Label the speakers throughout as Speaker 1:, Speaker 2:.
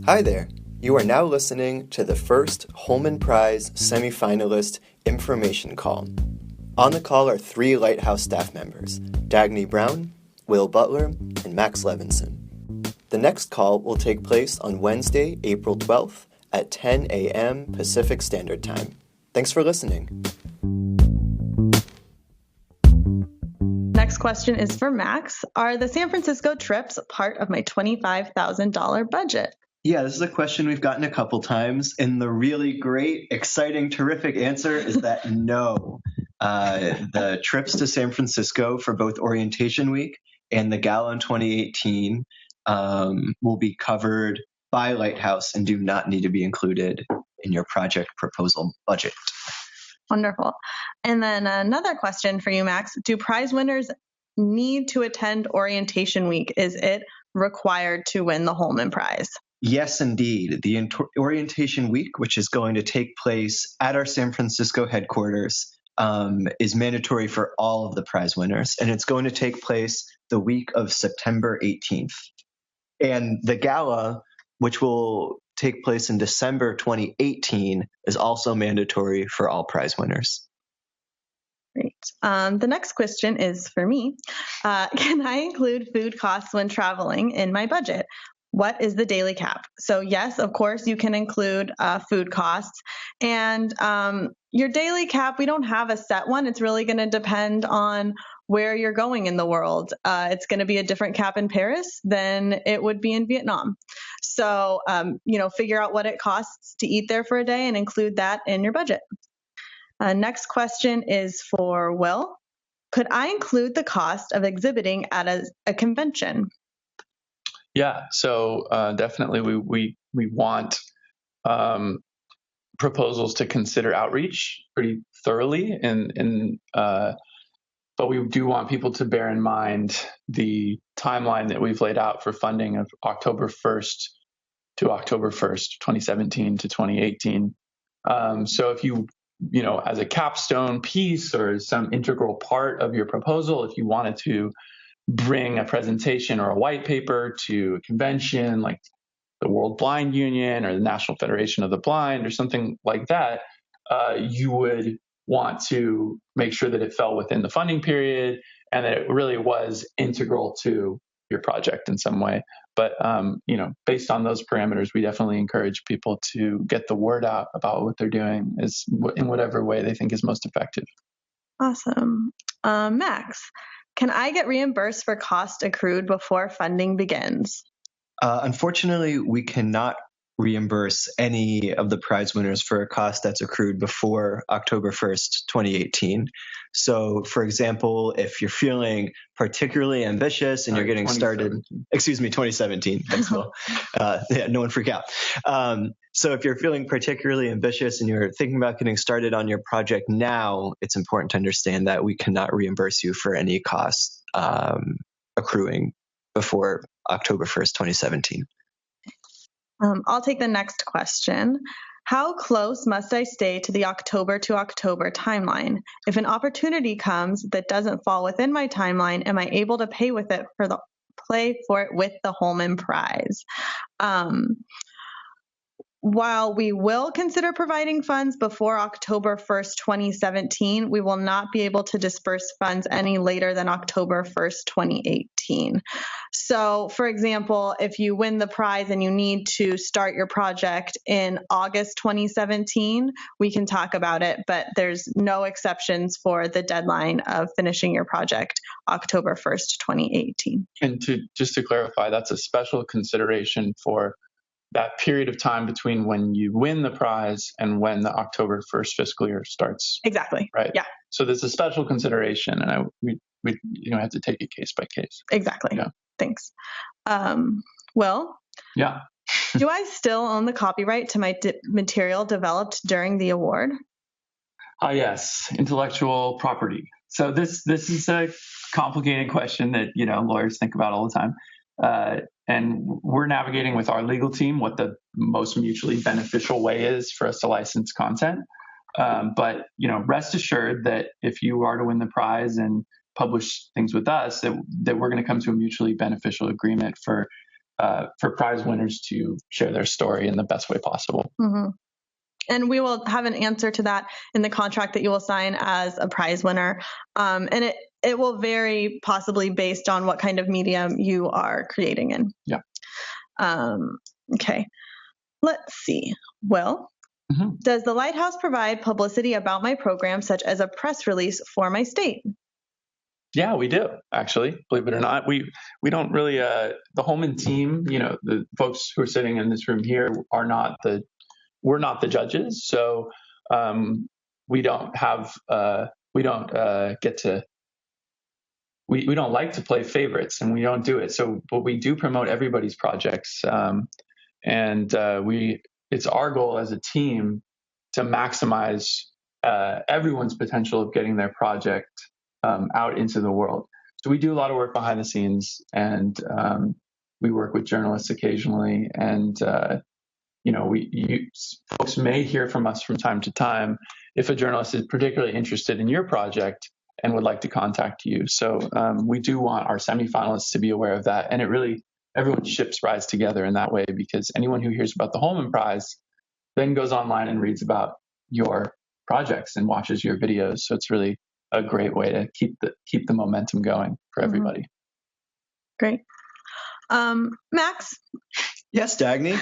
Speaker 1: Hi there. You are now listening to the first Holman Prize semifinalist information call. On the call are three Lighthouse staff members, Dagny Brown, Will Butler, and Max Levinson. The next call will take place on Wednesday, April 12th at 10 a.m. Pacific Standard Time. Thanks for listening.
Speaker 2: Next question is for Max. Are the San Francisco trips part of my $25,000 budget?
Speaker 1: Yeah, this is a question we've gotten a couple times, and the really great, exciting, terrific answer is that no. The trips to San Francisco for both Orientation Week and the Gala in 2018 will be covered by Lighthouse and do not need to be included in your project proposal budget.
Speaker 2: Wonderful. And then another question for you, Max. Do prize winners need to attend Orientation Week? Is it required to win the Holman Prize?
Speaker 1: Yes, indeed. The Orientation Week, which is going to take place at our San Francisco headquarters, is mandatory for all of the prize winners, and it's going to take place the week of September 18th. And the gala, which will take place in December 2018, is also mandatory for all prize winners.
Speaker 2: Great. The next question is for me. Can I include food costs when traveling in my budget? What is the daily cap? So yes, of course, you can include food costs. And your daily cap, we don't have a set one. It's really going to depend on where you're going in the world. It's going to be a different cap in Paris than it would be in Vietnam. So, figure out what it costs to eat there for a day and include that in your budget. Next question is for Will. Could I include the cost of exhibiting at a convention?
Speaker 3: Yeah, so definitely we want proposals to consider outreach pretty thoroughly, but we do want people to bear in mind the timeline that we've laid out for funding of October 1st to October 1st, 2017 to 2018. So if you as a capstone piece or some integral part of your proposal, if you wanted to bring a presentation or a white paper to a convention like the World Blind Union or the National Federation of the Blind or something like that, you would want to make sure that it fell within the funding period and that it really was integral to your project in some way. But, based on those parameters, we definitely encourage people to get the word out about what they're doing in whatever way they think is most effective.
Speaker 2: Awesome. Max, can I get reimbursed for cost accrued before funding begins?
Speaker 1: Unfortunately, we cannot reimburse any of the prize winners for a cost that's accrued before October 1st, 2018. So, for example, if you're feeling particularly ambitious and you're getting started, 2017. Thanks, Will. No one freak out. So if you're feeling particularly ambitious and you're thinking about getting started on your project now, it's important to understand that we cannot reimburse you for any costs accruing before October 1st, 2017.
Speaker 2: I'll take the next question. How close must I stay to the October to October timeline? If an opportunity comes that doesn't fall within my timeline, am I able to pay for it with the Holman Prize? While we will consider providing funds before October 1st, 2017, we will not be able to disperse funds any later than October 1st, 2018. So, for example, if you win the prize and you need to start your project in August 2017, we can talk about it, but there's no exceptions for the deadline of finishing your project October 1st, 2018.
Speaker 3: And just to clarify, that's a special consideration for that period of time between when you win the prize and when the October 1st fiscal year starts.
Speaker 2: Exactly.
Speaker 3: Right.
Speaker 2: Yeah.
Speaker 3: So there's a special consideration, and we have to take it case by case.
Speaker 2: Exactly.
Speaker 3: Yeah.
Speaker 2: Thanks. Will?
Speaker 3: Yeah.
Speaker 2: Do I still own the copyright to my material developed during the award?
Speaker 3: Yes, intellectual property. So this is a complicated question that lawyers think about all the time. And we're navigating with our legal team what the most mutually beneficial way is for us to license content. But rest assured that if you are to win the prize and publish things with us, that we're going to come to a mutually beneficial agreement for for prize winners to share their story in the best way possible.
Speaker 2: Mm-hmm. And we will have an answer to that in the contract that you will sign as a prize winner. And it will vary possibly based on what kind of medium you are creating in.
Speaker 3: Yeah.
Speaker 2: Okay. Let's see. Well, does the Lighthouse provide publicity about my program, such as a press release for my state?
Speaker 3: Yeah, we do, actually. Believe it or not, we don't really. The Holman team, the folks who are sitting in this room here we're not the judges, so we don't have we don't get to we don't like to play favorites, and we don't do it. So, but we do promote everybody's projects, and it's our goal as a team to maximize everyone's potential of getting their project out into the world. So we do a lot of work behind the scenes, and we work with journalists occasionally, and folks may hear from us from time to time if a journalist is particularly interested in your project and would like to contact you. So we do want our semifinalists to be aware of that, and everyone's ships rise together in that way, because anyone who hears about the Holman Prize then goes online and reads about your projects and watches your videos. So it's really a great way to keep the momentum going for everybody.
Speaker 2: Great. Max?
Speaker 1: Yes, Dagny?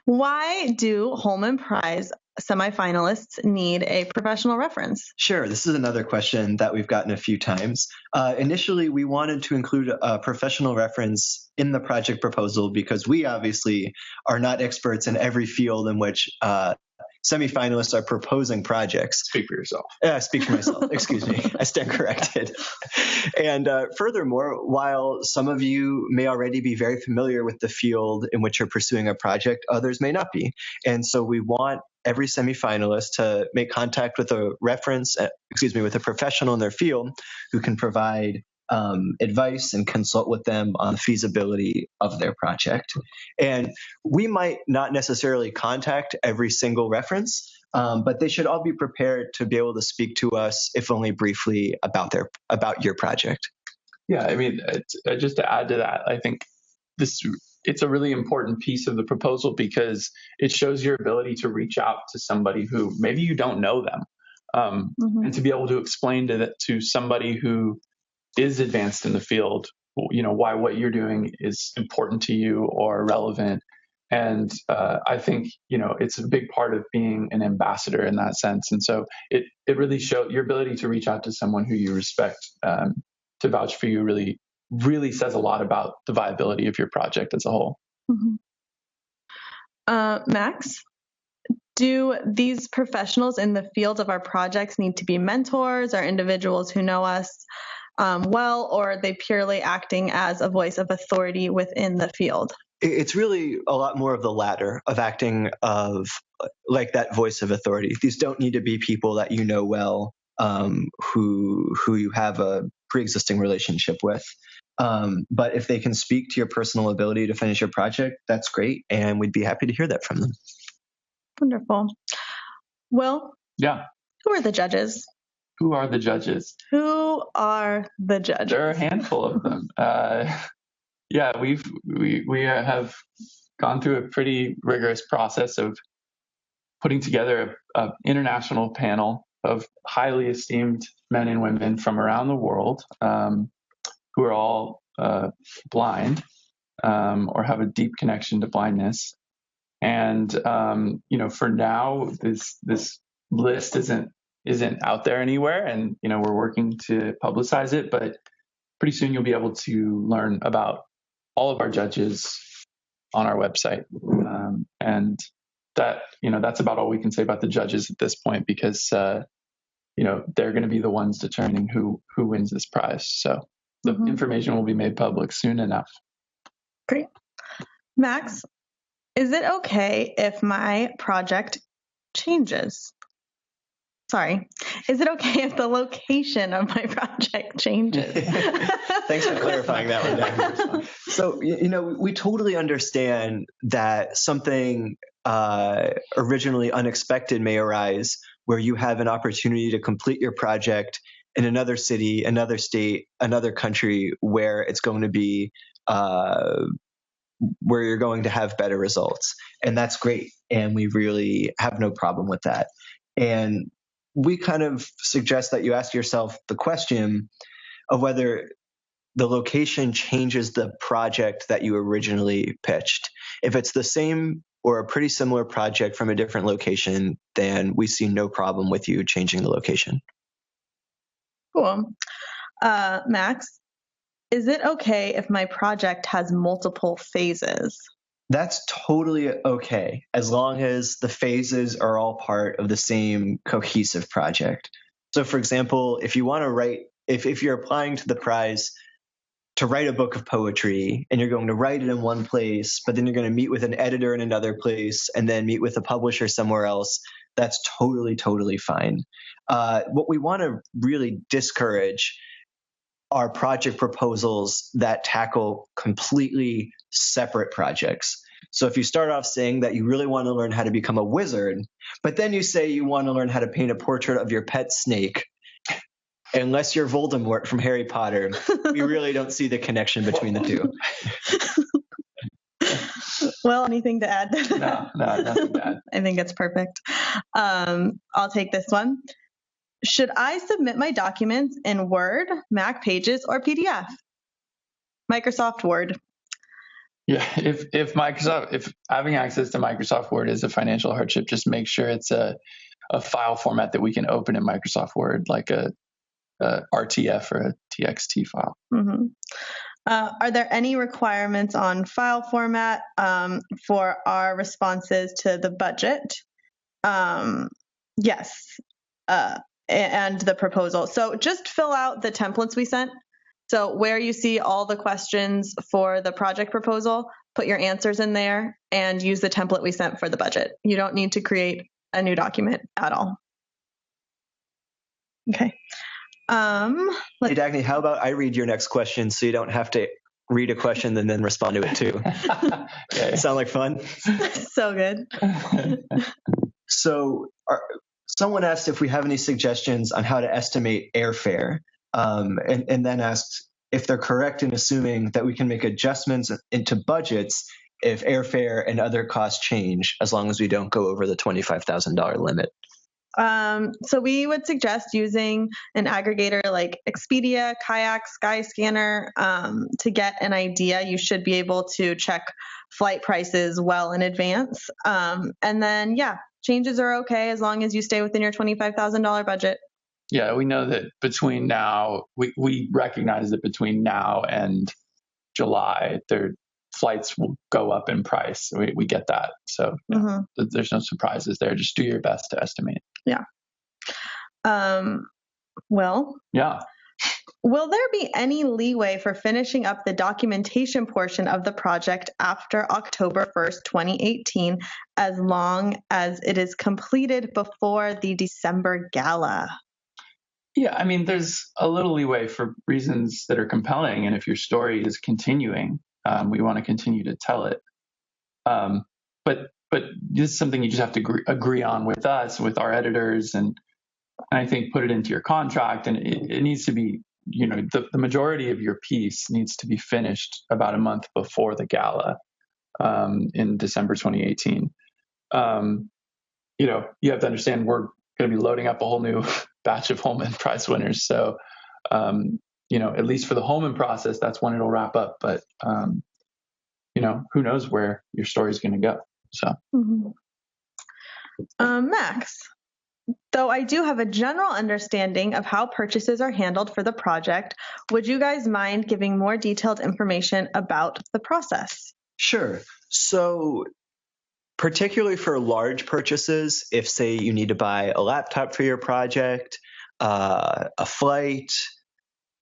Speaker 2: Why do Holman Prize semifinalists need a professional reference?
Speaker 1: Sure. This is another question that we've gotten a few times. Initially, we wanted to include a professional reference in the project proposal because we obviously are not experts in every field in which semifinalists are proposing projects.
Speaker 3: Speak for yourself.
Speaker 1: Speak for myself. Excuse me. I stand corrected. And furthermore, while some of you may already be very familiar with the field in which you're pursuing a project, others may not be. And so we want every semifinalist to make contact with a with a professional in their field who can provide advice and consult with them on the feasibility of their project. And we might not necessarily contact every single reference, but they should all be prepared to be able to speak to us, if only briefly, about your project.
Speaker 3: Yeah, I mean, just to add to that, I think it's a really important piece of the proposal because it shows your ability to reach out to somebody who maybe you don't know them, and to be able to explain to somebody who is advanced in the field, why what you're doing is important to you or relevant. And I think, it's a big part of being an ambassador in that sense. And so it really shows your ability to reach out to someone who you respect to vouch for you really, really says a lot about the viability of your project as a whole.
Speaker 2: Max? Do these professionals in the field of our projects need to be mentors or individuals who know us well, or are they purely acting as a voice of authority within the field?
Speaker 1: It's really a lot more of the latter, of acting of like that voice of authority. These don't need to be people that you know well, who you have a pre-existing relationship with. But if they can speak to your personal ability to finish your project, that's great, and we'd be happy to hear that from them.
Speaker 2: Wonderful. Will?
Speaker 3: Yeah.
Speaker 2: Who are the judges?
Speaker 3: Who are the judges?
Speaker 2: Who are the judges?
Speaker 3: There are a handful of them. Yeah, we have gone through a pretty rigorous process of putting together an international panel of highly esteemed men and women from around the world who are all blind or have a deep connection to blindness. And for now, this list isn't out there anywhere, and we're working to publicize it. But pretty soon you'll be able to learn about all of our judges on our website, and that's about all we can say about the judges at this point, because they're going to be the ones determining who wins this prize. So the information will be made public soon enough.
Speaker 2: Great. Max, is it okay if my project changes? Sorry. Is it okay if the location of my project changes?
Speaker 1: Thanks for clarifying that one, Dagny. So, we totally understand that something originally unexpected may arise where you have an opportunity to complete your project in another city, another state, another country where it's going to be where you're going to have better results. And that's great. And we really have no problem with that. And we kind of suggest that you ask yourself the question of whether the location changes the project that you originally pitched. If it's the same or a pretty similar project from a different location, then we see no problem with you changing the location.
Speaker 2: Cool. Max, is it okay if my project has multiple phases?
Speaker 1: That's totally okay, as long as the phases are all part of the same cohesive project. So for example, if you want to write, if you're applying to the prize to write a book of poetry and you're going to write it in one place, but then you're going to meet with an editor in another place and then meet with a publisher somewhere else, that's totally, totally fine. What we want to really discourage are project proposals that tackle completely separate projects. So if you start off saying that you really want to learn how to become a wizard, but then you say you want to learn how to paint a portrait of your pet snake, unless you're Voldemort from Harry Potter, we really don't see the connection between the two.
Speaker 2: Well, anything to add?
Speaker 3: No, nothing to add.
Speaker 2: I think it's perfect. I'll take this one. Should I submit my documents in Word, Mac Pages, or PDF? Microsoft Word.
Speaker 3: Yeah, if having access to Microsoft Word is a financial hardship, just make sure it's a file format that we can open in Microsoft Word, like a RTF or a TXT file.
Speaker 2: Mm-hmm. Are there any requirements on file format for our responses to the budget? Yes, and the proposal. So just fill out the templates we sent. So where you see all the questions for the project proposal, put your answers in there and use the template we sent for the budget. You don't need to create a new document at all. Okay.
Speaker 1: Hey, Dagny, how about I read your next question so you don't have to read a question and then respond to it too?
Speaker 3: Okay.
Speaker 1: Sound like fun?
Speaker 2: So good.
Speaker 1: So someone asked if we have any suggestions on how to estimate airfare, and then asked if they're correct in assuming that we can make adjustments into budgets if airfare and other costs change, as long as we don't go over the $25,000 limit.
Speaker 2: So we would suggest using an aggregator like Expedia, Kayak, Skyscanner to get an idea. You should be able to check flight prices well in advance. And then, changes are okay as long as you stay within your $25,000 budget.
Speaker 3: Yeah, we know that between now, we recognize that between now and July, their flights will go up in price. We get that. So there's no surprises there. Just do your best to estimate.
Speaker 2: Yeah. Well.
Speaker 3: Yeah.
Speaker 2: Will there be any leeway for finishing up the documentation portion of the project after October 1st, 2018, as long as it is completed before the December gala?
Speaker 3: Yeah, I mean, there's a little leeway for reasons that are compelling. And if your story is continuing, we want to continue to tell it. But this is something you just have to agree on with us, with our editors, and I think put it into your contract. And it needs to be, the majority of your piece needs to be finished about a month before the gala in December 2018. You have to understand we're going to be loading up a whole new batch of Holman Prize winners. So, at least for the Holman process, that's when it'll wrap up. But, who knows where your story is going to go. So,
Speaker 2: Max, though I do have a general understanding of how purchases are handled for the project, would you guys mind giving more detailed information about the process?
Speaker 1: Sure. So particularly for large purchases, if say you need to buy a laptop for your project, a flight,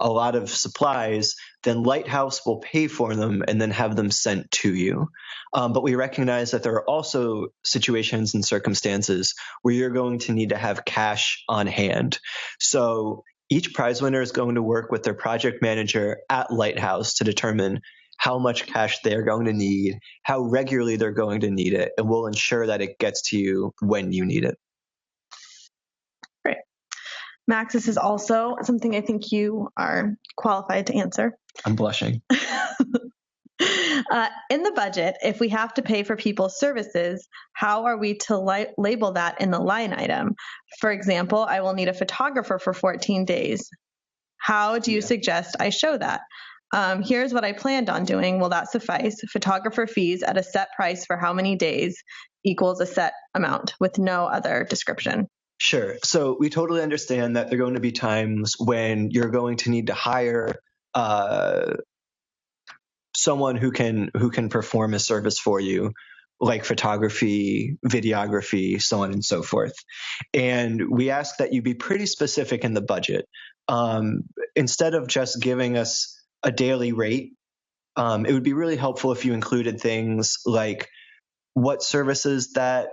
Speaker 1: a lot of supplies, then Lighthouse will pay for them and then have them sent to you. But we recognize that there are also situations and circumstances where you're going to need to have cash on hand. So each prize winner is going to work with their project manager at Lighthouse to determine how much cash they're going to need, how regularly they're going to need it, and we'll ensure that it gets to you when you need it.
Speaker 2: Great. Max, this is also something I think you are qualified to answer.
Speaker 1: I'm blushing.
Speaker 2: In the budget, if we have to pay for people's services, how are we to label that in the line item? For example, I will need a photographer for 14 days. How do you suggest I show that? Here's what I planned on doing. Will that suffice? Photographer fees at a set price for how many days equals a set amount with no other description.
Speaker 1: Sure. So we totally understand that there are going to be times when you're going to need to hire someone who can perform a service for you, like photography, videography, so on and so forth. And we ask that you be pretty specific in the budget. Instead of just giving us a daily rate, it would be really helpful if you included things like what services that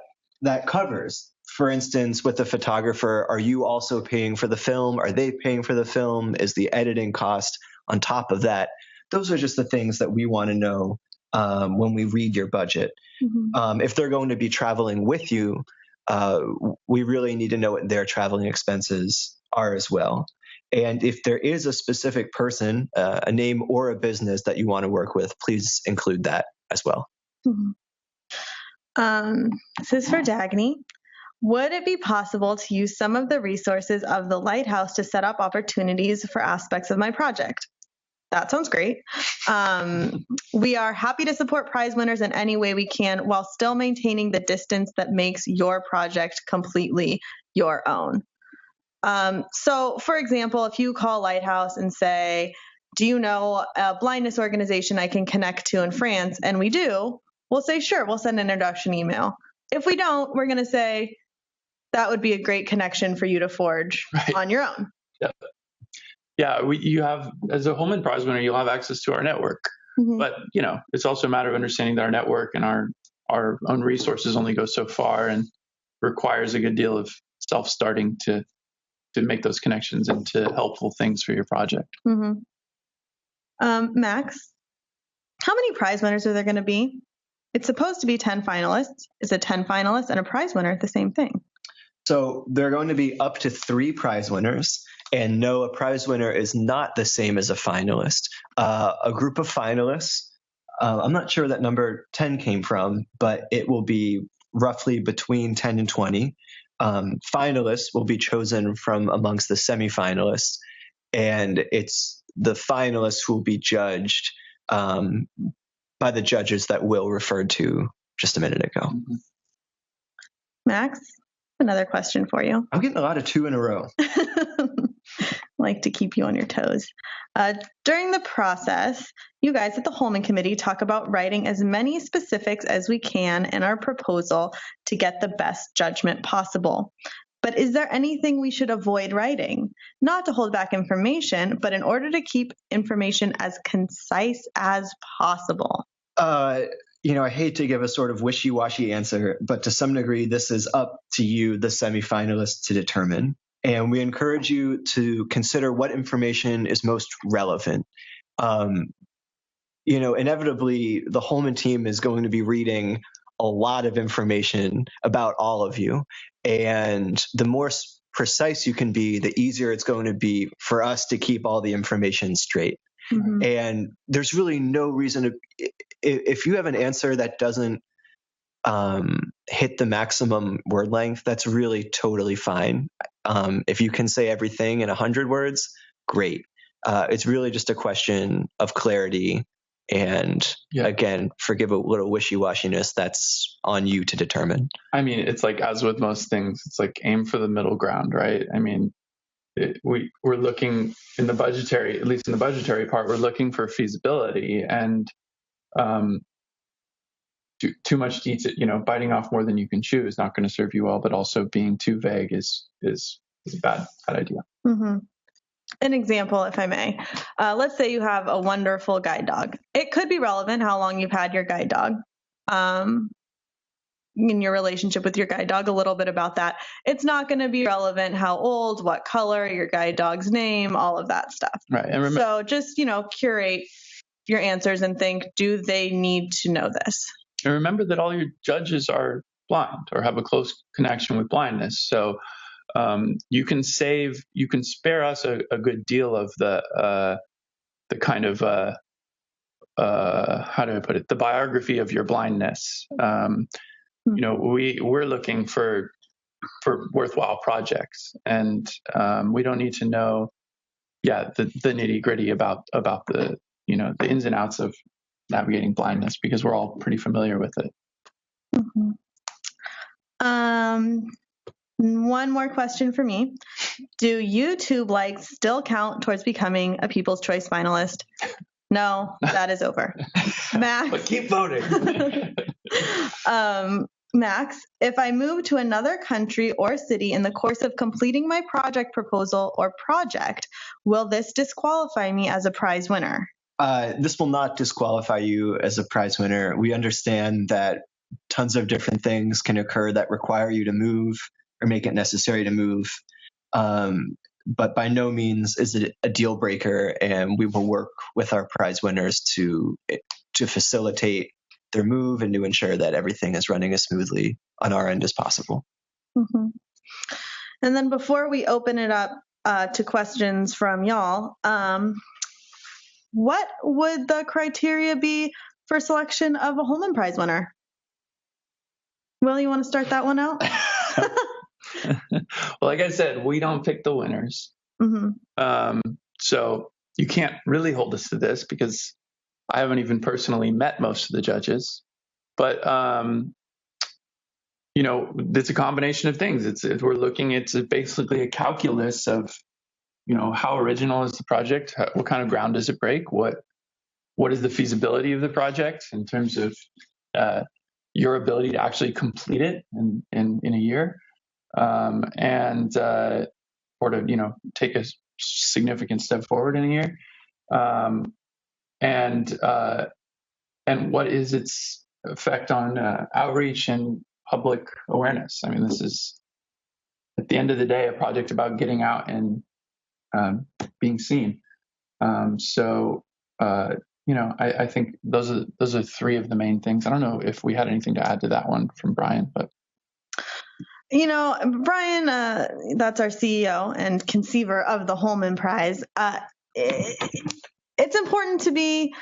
Speaker 1: covers. For instance, with the photographer, are you also paying for the film? Are they paying for the film? Is the editing cost on top of that? Those are just the things that we want to know when we read your budget.
Speaker 2: Mm-hmm.
Speaker 1: If they're going to be traveling with you, we really need to know what their traveling expenses are as well. And if there is a specific person, a name or a business that you want to work with, please include that as well.
Speaker 2: Mm-hmm. This is for Dagny. Would it be possible to use some of the resources of the lighthouse to set up opportunities for aspects of my project? That sounds great. We are happy to support prize winners in any way we can while still maintaining the distance that makes your project completely your own. So, for example, if you call Lighthouse and say, do you know a blindness organization I can connect to in France? And we do, we'll say, sure, we'll send an introduction email. If we don't, we're going to say, that would be a great connection for you to forge on your own.
Speaker 3: Yeah, you have, as a Holman Prize winner, you'll have access to our network. Mm-hmm. But, it's also a matter of understanding that our network and our own resources only go so far and requires a good deal of self-starting to make those connections into helpful things for your project.
Speaker 2: Mm-hmm. Max, how many prize winners are there going to be? It's supposed to be 10 finalists. Is a 10 finalists and a prize winner the same thing?
Speaker 1: So there are going to be up to 3 prize winners. And no, a prize winner is not the same as a finalist. A group of finalists, I'm not sure where that number 10 came from, but it will be roughly between 10 and 20. Finalists will be chosen from amongst the semifinalists, and it's the finalists who will be judged by the judges that Will referred to just a minute ago.
Speaker 2: Max, another question for you.
Speaker 1: I'm getting a lot of 2 in a row.
Speaker 2: Like to keep you on your toes. During the process, you guys at the Holman Committee talk about writing as many specifics as we can in our proposal to get the best judgment possible. But is there anything we should avoid writing? Not to hold back information, but in order to keep information as concise as possible.
Speaker 1: I hate to give a sort of wishy-washy answer, but to some degree, this is up to you, the semifinalists, to determine. And we encourage you to consider what information is most relevant. Inevitably, the Holman team is going to be reading a lot of information about all of you. And the more precise you can be, the easier it's going to be for us to keep all the information straight. Mm-hmm. And there's really no reason to, if you have an answer that doesn't hit the maximum word length, that's really totally fine. If you can say everything in 100 words, great. It's really just a question of clarity. And again, forgive a little wishy-washiness. That's on you to determine.
Speaker 3: I mean, it's like, as with most things, it's like aim for the middle ground, right? I mean, we're looking in the budgetary, at least in the budgetary part, we're looking for feasibility, and too much detail, biting off more than you can chew is not going to serve you well, but also being too vague is a bad idea.
Speaker 2: Mm-hmm. An example, if I may. Let's say you have a wonderful guide dog. It could be relevant how long you've had your guide dog, in your relationship with your guide dog, a little bit about that. It's not going to be relevant how old, what color, your guide dog's name, all of that stuff.
Speaker 3: Right. And
Speaker 2: so just, curate your answers and think, do they need to know this?
Speaker 3: And remember that all your judges are blind or have a close connection with blindness. So you can spare us a good deal of the kind of how do I put it? The biography of your blindness. We're looking for worthwhile projects, and we don't need to know, the nitty gritty about the the ins and outs of navigating blindness, because we're all pretty familiar with it.
Speaker 2: Mm-hmm. One more question for me. Do YouTube likes still count towards becoming a People's Choice finalist? No, that is over. Max.
Speaker 3: But keep voting.
Speaker 2: Max, if I move to another country or city in the course of completing my project proposal or project, will this disqualify me as a prize winner?
Speaker 1: This will not disqualify you as a prize winner. We understand that tons of different things can occur that require you to move or make it necessary to move. But by no means is it a deal breaker, and we will work with our prize winners to facilitate their move and to ensure that everything is running as smoothly on our end as possible.
Speaker 2: Mm-hmm. And then before we open it up to questions from y'all, what would the criteria be for selection of a Holman Prize winner? Will, you want to start that one out?
Speaker 3: Well, like I said, we don't pick the winners.
Speaker 2: Mm-hmm.
Speaker 3: So you can't really hold us to this, because I haven't even personally met most of the judges. But it's a combination of things. It's basically a calculus of how original is the project, what kind of ground does it break, what is the feasibility of the project in terms of your ability to actually complete it in a year, or to take a significant step forward in a year, and what is its effect on outreach and public awareness. I mean, this is, at the end of the day, a project about getting out and being seen. I think those are three of the main things. I don't know if we had anything to add to that one from Brian, but.
Speaker 2: Brian, that's our CEO and conceiver of the Holman Prize. It's important to be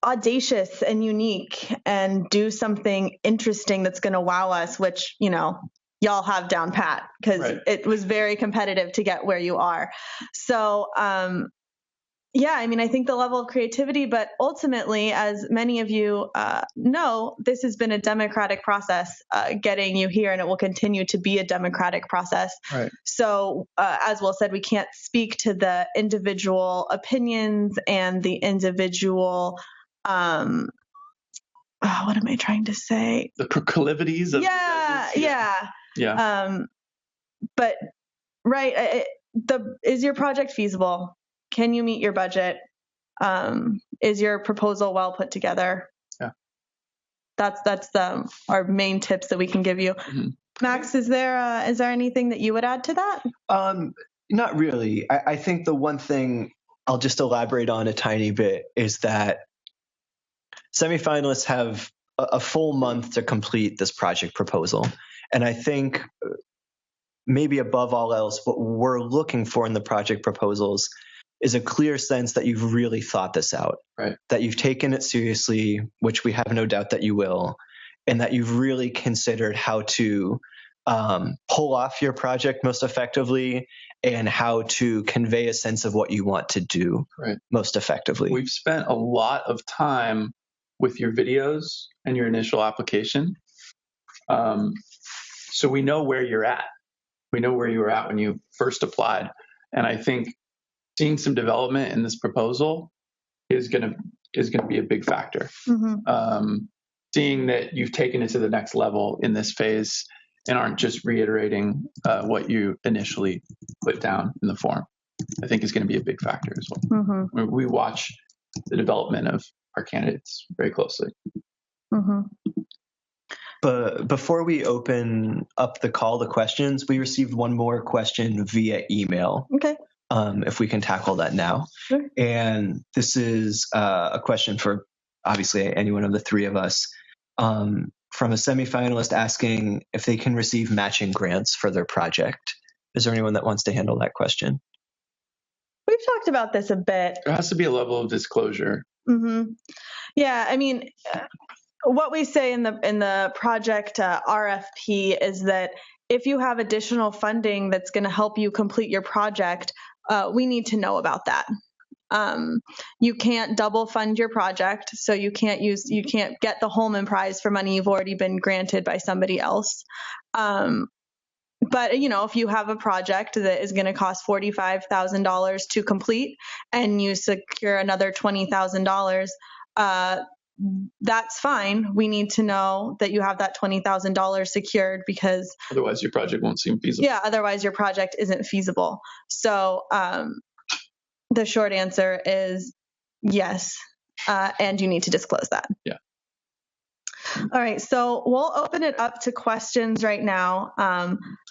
Speaker 2: audacious and unique and do something interesting that's going to wow us, which, y'all have down pat, because
Speaker 3: Right.
Speaker 2: It was very competitive to get where you are. So, I think the level of creativity, but ultimately, as many of you know, this has been a democratic process getting you here, and it will continue to be a democratic process.
Speaker 3: Right.
Speaker 2: So, as Will said, we can't speak to the individual opinions and the individual, what am I trying to say?
Speaker 3: The proclivities of
Speaker 2: Yeah. But, right, is your project feasible? Can you meet your budget? Is your proposal well put together?
Speaker 3: Yeah.
Speaker 2: That's our main tips that we can give you.
Speaker 3: Mm-hmm.
Speaker 2: Max, is there anything that you would add to that?
Speaker 1: Not really. I think the one thing I'll just elaborate on a tiny bit is that semifinalists have a full month to complete this project proposal. And I think maybe above all else, what we're looking for in the project proposals is a clear sense that you've really thought this out,
Speaker 3: right? That
Speaker 1: you've taken it seriously, which we have no doubt that you will, and that you've really considered how to pull off your project most effectively and how to convey a sense of what you want to do most effectively.
Speaker 3: We've spent a lot of time with your videos and your initial application. So we know where you're at. We know where you were at when you first applied. And I think seeing some development in this proposal is going to be a big factor.
Speaker 2: Mm-hmm.
Speaker 3: Seeing that you've taken it to the next level in this phase and aren't just reiterating what you initially put down in the form, I think is going to be a big factor as well.
Speaker 2: Mm-hmm.
Speaker 3: We watch the development of our candidates very closely.
Speaker 2: Mm-hmm.
Speaker 1: But before we open up the call to questions, we received one more question via email.
Speaker 2: Okay.
Speaker 1: If we can tackle that now.
Speaker 2: Sure.
Speaker 1: And this is a question for obviously any one of the three of us, from a semifinalist asking if they can receive matching grants for their project. Is there anyone that wants to handle that question?
Speaker 2: We've talked about this a bit.
Speaker 3: There has to be a level of disclosure.
Speaker 2: Mm-hmm. Yeah, I mean, what we say in the project RFP is that if you have additional funding that's going to help you complete your project, we need to know about that. You can't double fund your project, so you can't get the Holman Prize for money you've already been granted by somebody else. But if you have a project that is going to cost $45,000 to complete, and you secure another $20,000, that's fine. We need to know that you have that $20,000 secured, because
Speaker 3: otherwise your project won't seem feasible.
Speaker 2: Yeah, otherwise your project isn't feasible. So the short answer is yes, and you need to disclose that.
Speaker 3: Yeah.
Speaker 2: All right, so we'll open it up to questions right now.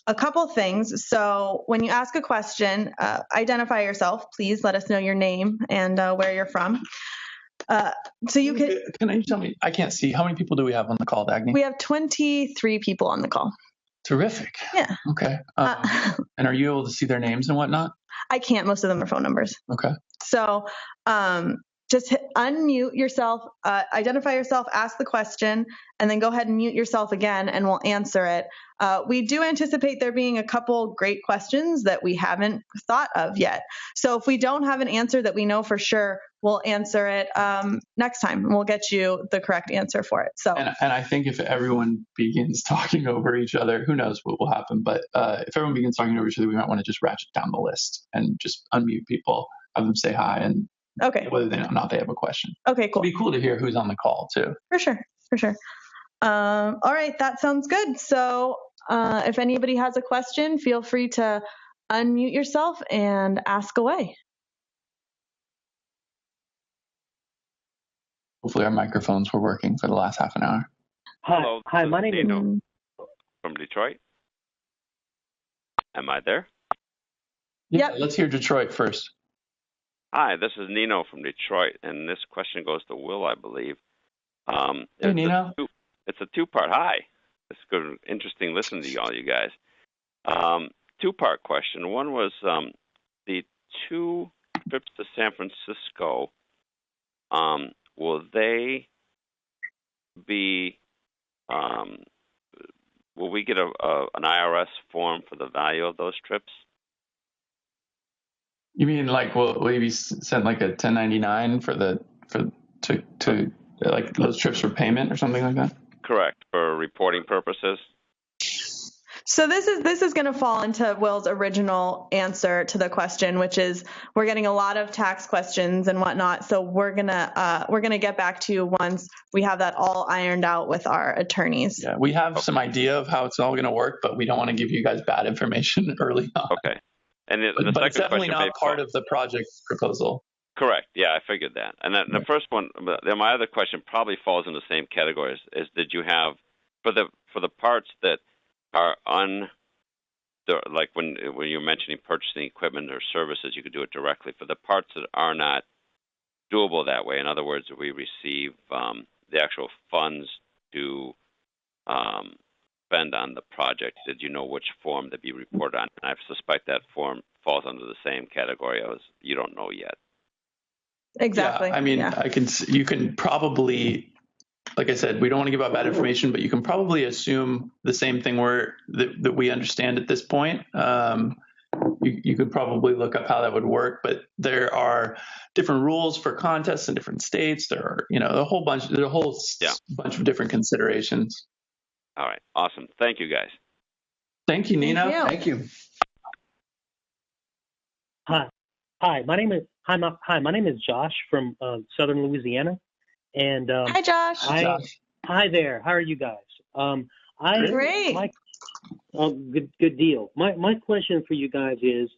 Speaker 2: A couple things. So when you ask a question, identify yourself. Please let us know your name and where you're from. So you
Speaker 3: can you tell me? I can't see. How many people do we have on the call, Dagny?
Speaker 2: We have 23 people on the call.
Speaker 3: Terrific.
Speaker 2: Yeah.
Speaker 3: Okay. And are you able to see their names and whatnot?
Speaker 2: I can't. Most of them are phone numbers.
Speaker 3: Okay.
Speaker 2: So just unmute yourself, identify yourself, ask the question, and then go ahead and mute yourself again, and we'll answer it. We do anticipate there being a couple great questions that we haven't thought of yet. So if we don't have an answer that we know for sure, we'll answer it next time, and we'll get you the correct answer for it. So,
Speaker 3: and I think if everyone begins talking over each other, who knows what will happen, but if everyone begins talking over each other, we might want to just ratchet down the list and just unmute people, have them say hi, and
Speaker 2: okay,
Speaker 3: whether they know or not they have a question.
Speaker 2: Okay, cool.
Speaker 3: It'd be cool to hear who's on the call too.
Speaker 2: For sure. All right, that sounds good. So if anybody has a question, feel free to unmute yourself and ask away.
Speaker 3: Hopefully our microphones were working for the last half an hour.
Speaker 4: Hello,
Speaker 2: Hi,
Speaker 4: my name is Nino from Detroit. Am I there?
Speaker 3: Yeah,
Speaker 2: Yep.
Speaker 3: Let's hear Detroit first.
Speaker 4: Hi, this is Nino from Detroit, and this question goes to Will, I believe.
Speaker 3: Hey, Nino.
Speaker 4: It's a two-part. Hi. It's good, interesting listening to all you guys. Two-part question. One was the 2 trips to San Francisco. Will they be? Will we get an IRS form for the value of those trips?
Speaker 3: You mean like will we be sent like a 1099 to like those trips for payment or something like that?
Speaker 4: Correct, for reporting purposes.
Speaker 2: So this is going to fall into Will's original answer to the question, which is we're getting a lot of tax questions and whatnot. So we're gonna get back to you once we have that all ironed out with our attorneys.
Speaker 3: Yeah, we have some idea of how it's all going to work, but we don't want to give you guys bad information early on.
Speaker 4: Okay. And
Speaker 3: but it's definitely not part of the project proposal.
Speaker 4: Correct. Yeah, I figured that. And then the first one, my other question probably falls in the same category. Is did you have for the parts that are like when you're mentioning purchasing equipment or services, you could do it directly. For the parts that are not doable that way, in other words, we receive the actual funds to spend on the project. Did you know which form to be reported on? And I suspect that form falls under the same category as you don't know yet.
Speaker 2: Exactly.
Speaker 3: Yeah, I mean, you can probably, like I said, we don't want to give out bad information, but you can probably assume the same thing that we understand at this point. You could probably look up how that would work, but there are different rules for contests in different states. There are, there's a whole bunch of different considerations.
Speaker 4: All right. Awesome. Thank you, guys.
Speaker 3: Thank you, Nina.
Speaker 1: Thank you.
Speaker 5: Hi. My name is Josh from Southern Louisiana, and
Speaker 2: hi, Josh.
Speaker 5: Hi there. How are you guys?
Speaker 2: Great.
Speaker 5: Good deal. My question for you guys is,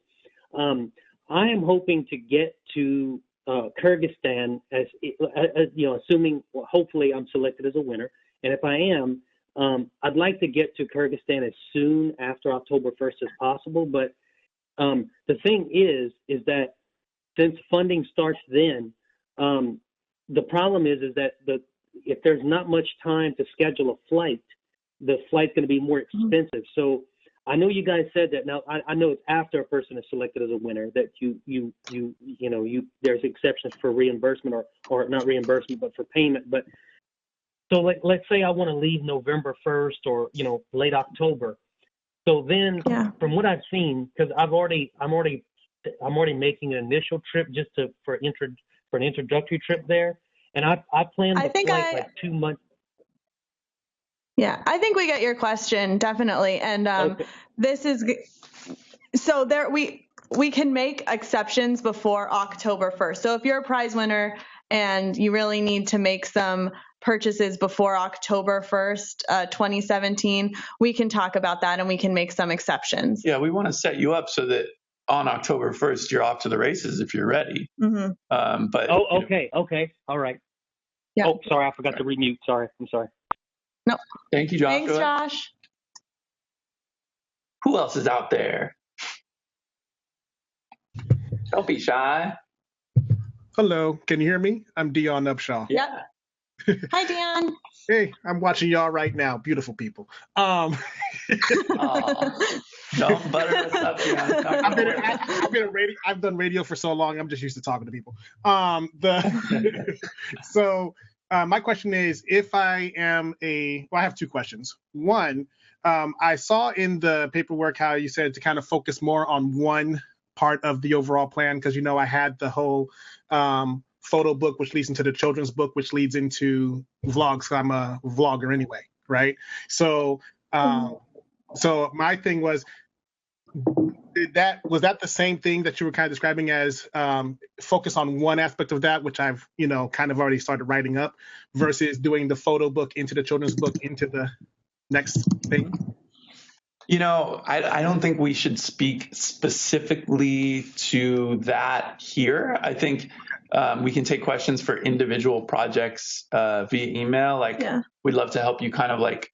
Speaker 5: I am hoping to get to Kyrgyzstan as assuming, hopefully I'm selected as a winner, and if I am, I'd like to get to Kyrgyzstan as soon after October 1st as possible. But the thing is that since funding starts then, the problem is that if there's not much time to schedule a flight, the flight's going to be more expensive. So I know you guys said that. Now I know it's after a person is selected as a winner that you there's exceptions for reimbursement or not reimbursement but for payment. But so let's say I want to leave November 1st or late October. So then, from what I've seen, because I'm already making an initial trip just for an introductory trip there, and I planned the flight like 2 months.
Speaker 2: Yeah, I think we get your question definitely, and
Speaker 5: Okay.
Speaker 2: this is so there we can make exceptions before October 1st. So if you're a prize winner and you really need to make some purchases before October 1st, 2017, we can talk about that and we can make some exceptions.
Speaker 3: Yeah, we want to set you up so that on October 1st you're off to the races if you're ready.
Speaker 2: Mm-hmm.
Speaker 3: But
Speaker 5: okay, all right.
Speaker 2: Yeah.
Speaker 5: Oh, sorry, I forgot to remute. Sorry, I'm sorry.
Speaker 2: No.
Speaker 3: Thank you, Joshua.
Speaker 2: Thanks, Josh.
Speaker 3: Who else is out there? Don't be shy.
Speaker 6: Hello, can you hear me? I'm Dion Upshaw.
Speaker 3: Yeah.
Speaker 2: Hi, Dan.
Speaker 6: Hey, I'm watching y'all right now. Beautiful people.
Speaker 3: Don't butter us up, Dion.
Speaker 6: I've done radio for so long. I'm just used to talking to people. So my question is, if I am I have two questions. One, I saw in the paperwork how you said to kind of focus more on one part of the overall plan, because I had the whole photo book, which leads into the children's book, which leads into vlogs. So I'm a vlogger anyway, right? So so my thing was that the same thing that you were kind of describing as focus on one aspect of that, which I've kind of already started writing up, versus doing the photo book into the children's book into the next thing?
Speaker 3: I don't think we should speak specifically to that here. I think we can take questions for individual projects via email. We'd love to help you kind of maximize.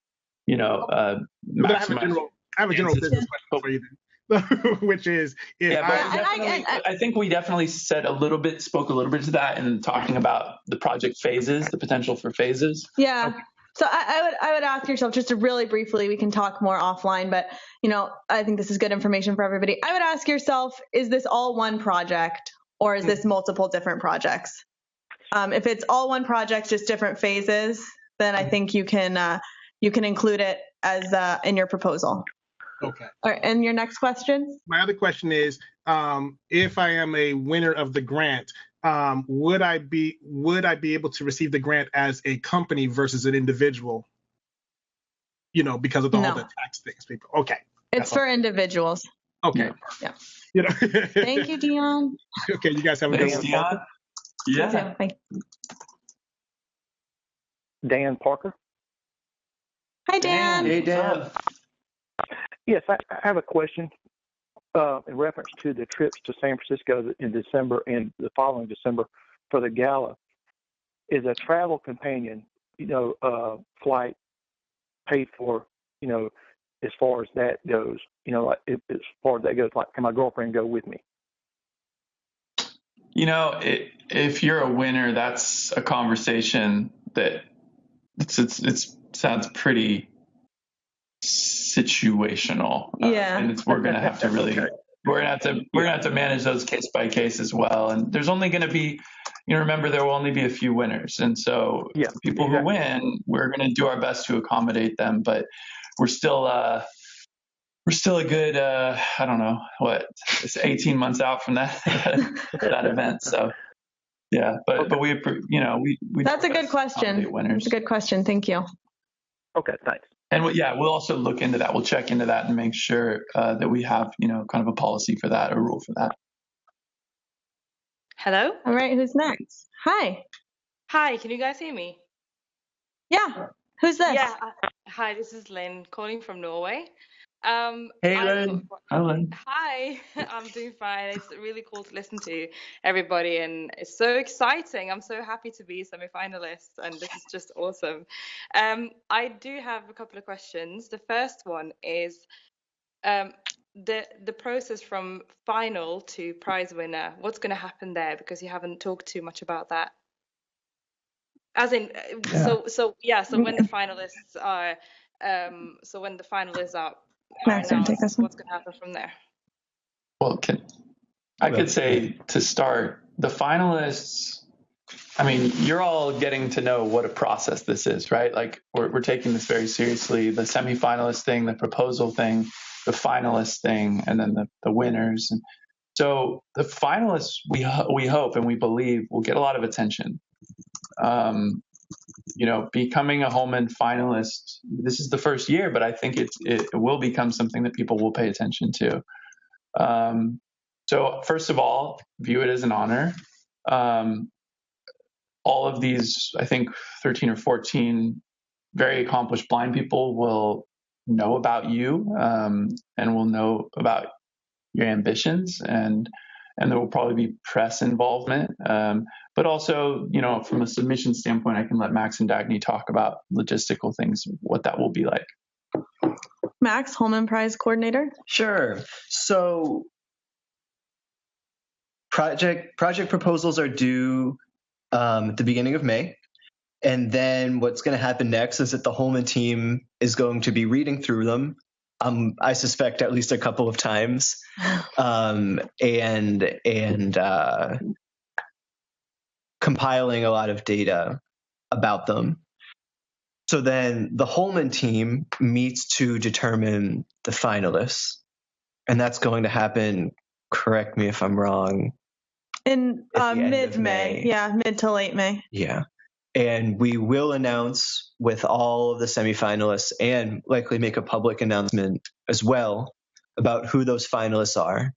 Speaker 6: I have a general business question for you then, which is,
Speaker 3: I think we definitely spoke a little bit to that in talking about the project phases, the potential for phases.
Speaker 2: Yeah. Okay. So I would ask yourself, just to really briefly, we can talk more offline, but I think this is good information for everybody. I would ask yourself, is this all one project or is this multiple different projects? If it's all one project, just different phases, then I think you can include it as in your proposal.
Speaker 6: Okay.
Speaker 2: All right, and your next question?
Speaker 6: My other question is, if I am a winner of the grant, would I be able to receive the grant as a company versus an individual? Because of all the tax things, people. Okay.
Speaker 2: It's for individuals.
Speaker 6: Okay.
Speaker 2: Yeah. Thank you, Dion.
Speaker 6: Okay, you guys have a good one.
Speaker 3: Dion. Yeah.
Speaker 2: Bye.
Speaker 7: Dan Parker.
Speaker 2: Hi, Dan.
Speaker 3: Hey, Dan.
Speaker 7: Yes, I have a question in reference to the trips to San Francisco in December and the following December for the gala. Is a travel companion, flight paid for, as far as that goes? As far as that goes, can my girlfriend go with me?
Speaker 3: If you're a winner, that's a conversation that it sounds pretty situational.
Speaker 2: Yeah.
Speaker 3: And we're going to have to really, we're going to have to manage those case by case as well. And there's only going to be, remember, there will only be a few winners. And so people who win, we're going to do our best to accommodate them, but we're still a good, I don't know it's 18 months out from that event. So yeah, but we
Speaker 2: that's a good question. That's a good question. Thank you.
Speaker 7: Okay, thanks.
Speaker 3: And we'll also look into that. We'll check into that and make sure that we have, kind of a policy for that, a rule for that.
Speaker 8: Hello?
Speaker 2: All right, who's next? Hi.
Speaker 8: Hi, can you guys hear me?
Speaker 2: Yeah. Who's this?
Speaker 8: Yeah. Hi, this is Lynn calling from Norway.
Speaker 3: Hey, Lynn. Hi, Lynn.
Speaker 8: Hi, I'm doing fine. It's really cool to listen to everybody, and it's so exciting. I'm so happy to be a semi-finalist, and this is just awesome. I do have a couple of questions. The first one is the process from final to prize winner. What's going to happen there? Because you haven't talked too much about that. As in, so when the finalists are,
Speaker 2: Max, you want to take this one?
Speaker 8: what's going to happen from there?
Speaker 3: Well, I could say to start, the finalists, I mean, you're all getting to know what a process this is, right? Like we're taking this very seriously. The semifinalist thing, the proposal thing, the finalist thing, and then the winners. And so the finalists, we hope and we believe will get a lot of attention. Becoming a Holman finalist, this is the first year, but I think it will become something that people will pay attention to. So first of all, view it as an honor. All of these, I think 13 or 14 very accomplished blind people will know about you and will know about your ambitions, and there will probably be press involvement. But also, from a submission standpoint, I can let Max and Dagny talk about logistical things, what that will be like.
Speaker 2: Max, Holman Prize coordinator.
Speaker 1: Sure. So project proposals are due at the beginning of May. And then what's going to happen next is that the Holman team is going to be reading through them. I suspect at least a couple of times, and compiling a lot of data about them. So then the Holman team meets to determine the finalists, and that's going to happen, correct me if I'm wrong,
Speaker 2: in mid-May. Yeah, mid to late May.
Speaker 1: Yeah. And we will announce with all of the semifinalists and likely make a public announcement as well about who those finalists are.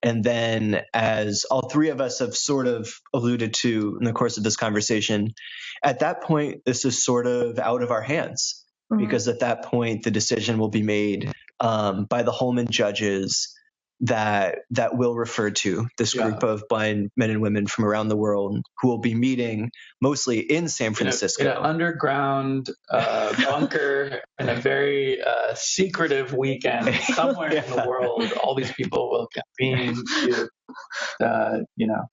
Speaker 1: And then, as all three of us have sort of alluded to in the course of this conversation, at that point, this is sort of out of our hands, because at that point, the decision will be made by the Holman judges that will refer to this group of blind men and women from around the world who will be meeting mostly in San Francisco.
Speaker 3: In an underground bunker in a very secretive weekend somewhere in the world. All these people will convene to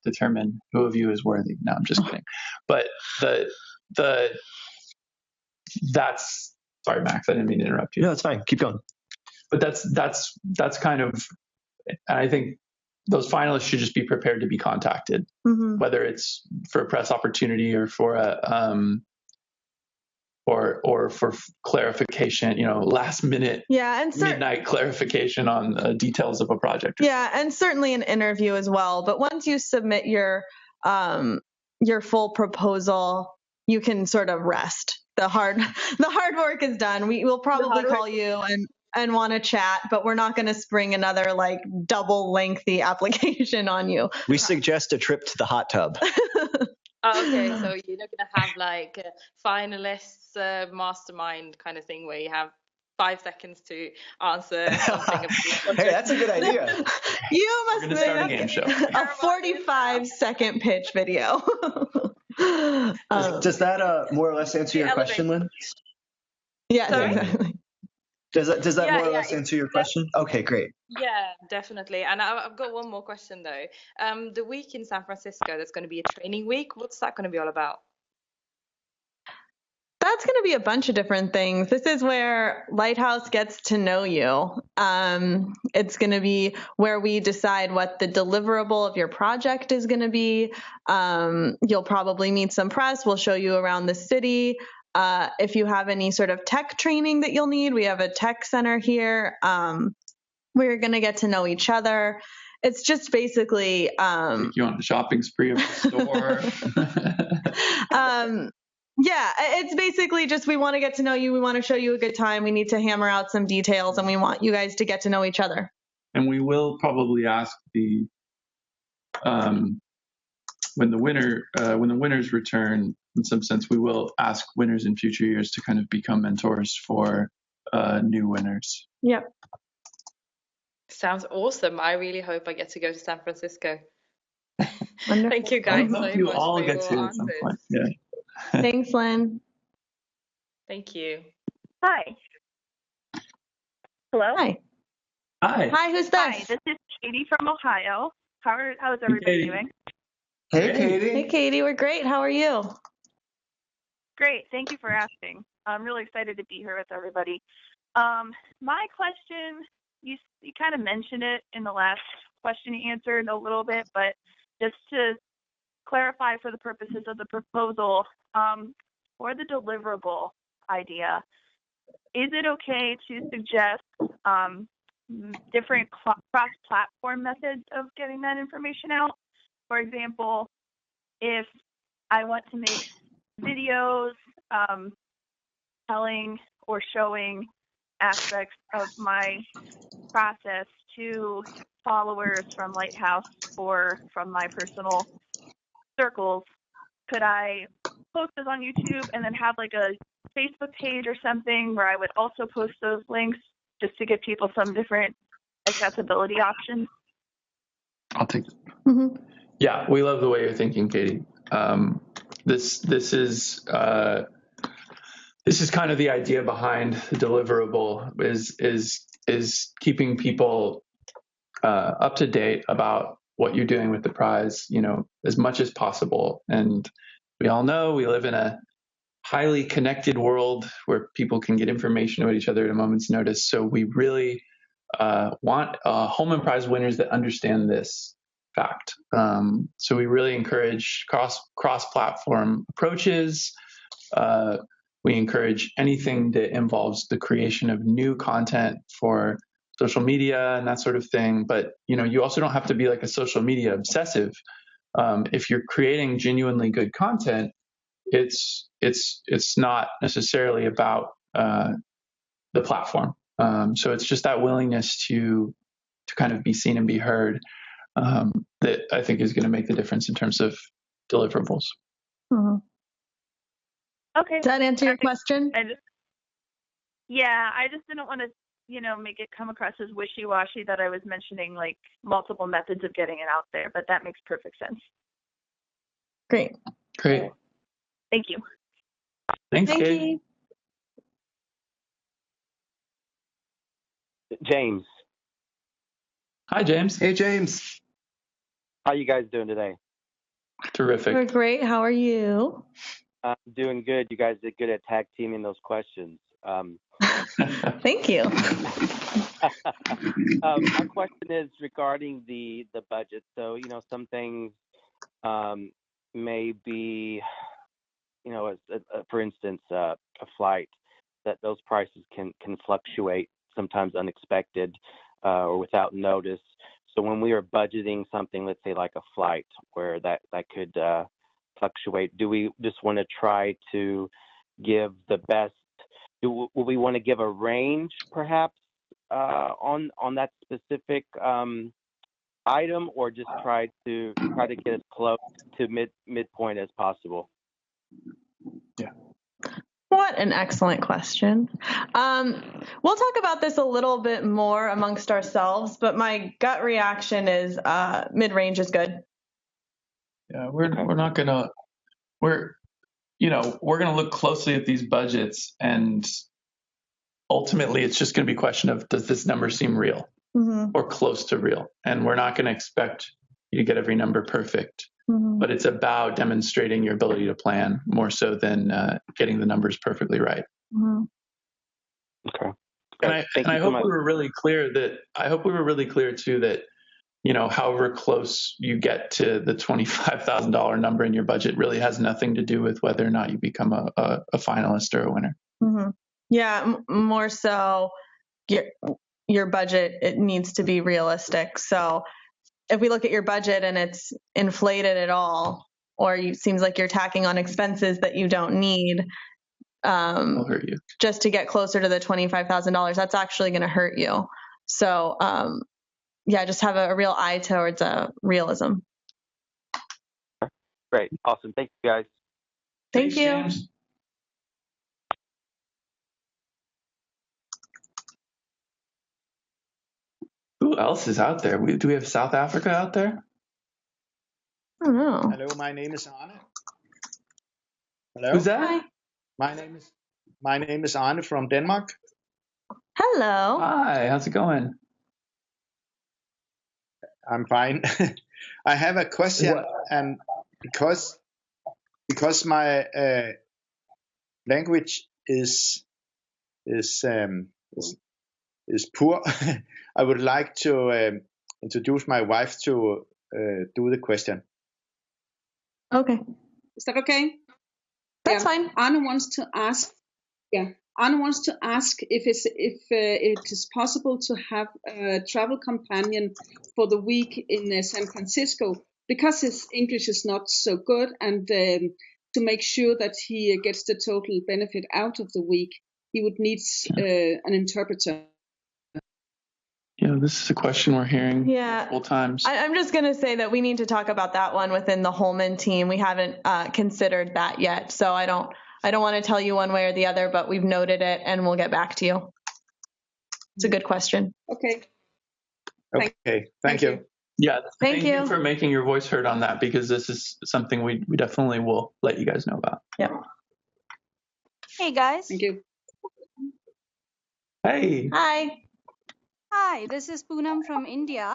Speaker 3: determine who of you is worthy. No, I'm just kidding. But that's, sorry, Max, I didn't mean to interrupt you.
Speaker 1: No, it's fine. Keep going.
Speaker 3: But that's kind of, and I think those finalists should just be prepared to be contacted, whether it's for a press opportunity or for a or for clarification, last minute, midnight clarification on details of a project.
Speaker 2: Yeah, and certainly an interview as well. But once you submit your full proposal, you can sort of rest. The hard work is done. We will probably call you and want to chat, but we're not going to spring another double lengthy application on you.
Speaker 1: We suggest a trip to the hot tub.
Speaker 8: Okay, so you're not going to have a finalists mastermind kind of thing where you have 5 seconds to answer something.
Speaker 1: Hey, that's a good idea.
Speaker 2: You must
Speaker 3: make start a game show.
Speaker 2: A 45-second pitch video.
Speaker 1: Does that more or less answer your question, Lynn?
Speaker 2: Yeah, exactly.
Speaker 1: Does that more or less answer your question? Okay, great.
Speaker 8: Yeah, definitely. And I've got one more question though. The week in San Francisco, that's going to be a training week. What's that going to be all about?
Speaker 2: That's going to be a bunch of different things. This is where Lighthouse gets to know you. It's going to be where we decide what the deliverable of your project is going to be. You'll probably meet some press. We'll show you around the city. If you have any sort of tech training that you'll need, we have a tech center here. We're going to get to know each other. It's just basically
Speaker 3: take you on a shopping spree of the store.
Speaker 2: Yeah, it's basically just we want to get to know you. We want to show you a good time. We need to hammer out some details, and we want you guys to get to know each other.
Speaker 3: And we will probably ask when the winners return, in some sense, we will ask winners in future years to kind of become mentors for new winners.
Speaker 2: Yep.
Speaker 8: Sounds awesome. I really hope I get to go to San Francisco. Thank you guys so much.
Speaker 3: You all
Speaker 8: for
Speaker 3: get
Speaker 8: your
Speaker 3: to at some point. Yeah.
Speaker 2: Thanks, Lynn.
Speaker 8: Thank you.
Speaker 9: Hi. Hello?
Speaker 2: Hi.
Speaker 1: Hi,
Speaker 2: who's this?
Speaker 9: Hi, this is Katie from Ohio. How's everybody doing?
Speaker 1: Hey, Katie.
Speaker 2: Hey, Katie. We're great. How are you?
Speaker 9: Great. Thank you for asking. I'm really excited to be here with everybody. My question, you kind of mentioned it in the last question you answered a little bit, but just to clarify for the purposes of the proposal, for the deliverable idea, is it okay to suggest different cross-platform methods of getting that information out? For example, if I want to make videos telling or showing aspects of my process to followers from Lighthouse or from my personal circles, could I post those on YouTube and then have like a Facebook page or something where I would also post those links just to give people some different accessibility options?
Speaker 3: I'll take it.
Speaker 2: Mm-hmm.
Speaker 3: Yeah, we love the way you're thinking, Katie. This is kind of the idea behind the deliverable is keeping people up to date about what you're doing with the prize, as much as possible. And we all know we live in a highly connected world where people can get information about each other at a moment's notice. So we really want Holman Prize winners that understand this fact. So we really encourage cross-platform approaches. We encourage anything that involves the creation of new content for social media and that sort of thing. But you also don't have to be like a social media obsessive. If you're creating genuinely good content, it's not necessarily about the platform. So it's just that willingness to kind of be seen and be heard that I think is going to make the difference in terms of deliverables.
Speaker 2: Mm-hmm.
Speaker 9: Okay.
Speaker 2: Does that answer your question?
Speaker 9: I just didn't want to, make it come across as wishy-washy that I was mentioning like multiple methods of getting it out there, but that makes perfect sense.
Speaker 2: Great.
Speaker 9: Thank you.
Speaker 3: Thanks,
Speaker 2: Thank
Speaker 3: Kate.
Speaker 2: you.
Speaker 10: James.
Speaker 3: Hi, James.
Speaker 1: Hey, James.
Speaker 10: How you guys doing today?
Speaker 3: Terrific.
Speaker 2: We're great. How are you?
Speaker 10: I'm doing good. You guys did good at tag teaming those questions.
Speaker 2: Thank you.
Speaker 10: My question is regarding the budget. So, some things may be, for instance, a flight, that those prices can fluctuate, sometimes unexpected or without notice. So when we are budgeting something, let's say like a flight, where that could fluctuate, do we just want to try to give the best? Do we want to give a range, perhaps, on that specific item, or just try to get as close to midpoint as possible?
Speaker 3: Yeah.
Speaker 2: What an excellent question. We'll talk about this a little bit more amongst ourselves, but my gut reaction is mid-range is good.
Speaker 3: Yeah, we're not gonna we're gonna look closely at these budgets, and ultimately it's just gonna be a question of, does this number seem real or close to real? And we're not gonna expect you to get every number perfect. But it's about demonstrating your ability to plan more so than getting the numbers perfectly right.
Speaker 10: Okay.
Speaker 3: And I hope we were really clear too that, however close you get to the $25,000 number in your budget really has nothing to do with whether or not you become a finalist or a winner.
Speaker 2: Yeah, more so your budget, it needs to be realistic. So if we look at your budget and it's inflated at all, or it seems like you're tacking on expenses that you don't need,
Speaker 3: It'll hurt you.
Speaker 2: just to get closer to the $25,000, that's actually going to hurt you. So, just have a real eye towards realism.
Speaker 10: Great. Awesome. Thank you, guys.
Speaker 2: Thanks, you.
Speaker 3: James. Who else is out there? Do we have South Africa out there?
Speaker 2: I don't know.
Speaker 11: Hello, my name is Arne. Hello.
Speaker 3: Who's that?
Speaker 2: Hi.
Speaker 11: My name is Arne from Denmark.
Speaker 2: Hello.
Speaker 3: Hi, how's it going?
Speaker 11: I'm fine. I have a question, and because my language is is poor. I would like to introduce my wife to do the question.
Speaker 2: Okay.
Speaker 12: Is that okay?
Speaker 2: That's fine.
Speaker 12: Anna wants to ask. Yeah, Anna wants to ask if it is possible to have a travel companion for the week in San Francisco, because his English is not so good, and to make sure that he gets the total benefit out of the week, he would need an interpreter.
Speaker 3: Yeah, this is a question we're hearing multiple times.
Speaker 2: I'm just going to say that we need to talk about that one within the Holman team. We haven't considered that yet, so I don't want to tell you one way or the other, but we've noted it and we'll get back to you. It's a good question.
Speaker 12: Okay.
Speaker 11: Okay. Thank you.
Speaker 3: Yeah.
Speaker 2: Thank you
Speaker 3: for making your voice heard on that, because this is something we definitely will let you guys know about.
Speaker 2: Yep.
Speaker 13: Hey guys.
Speaker 12: Thank you.
Speaker 3: Hey.
Speaker 13: Hi, this is Poonam from India.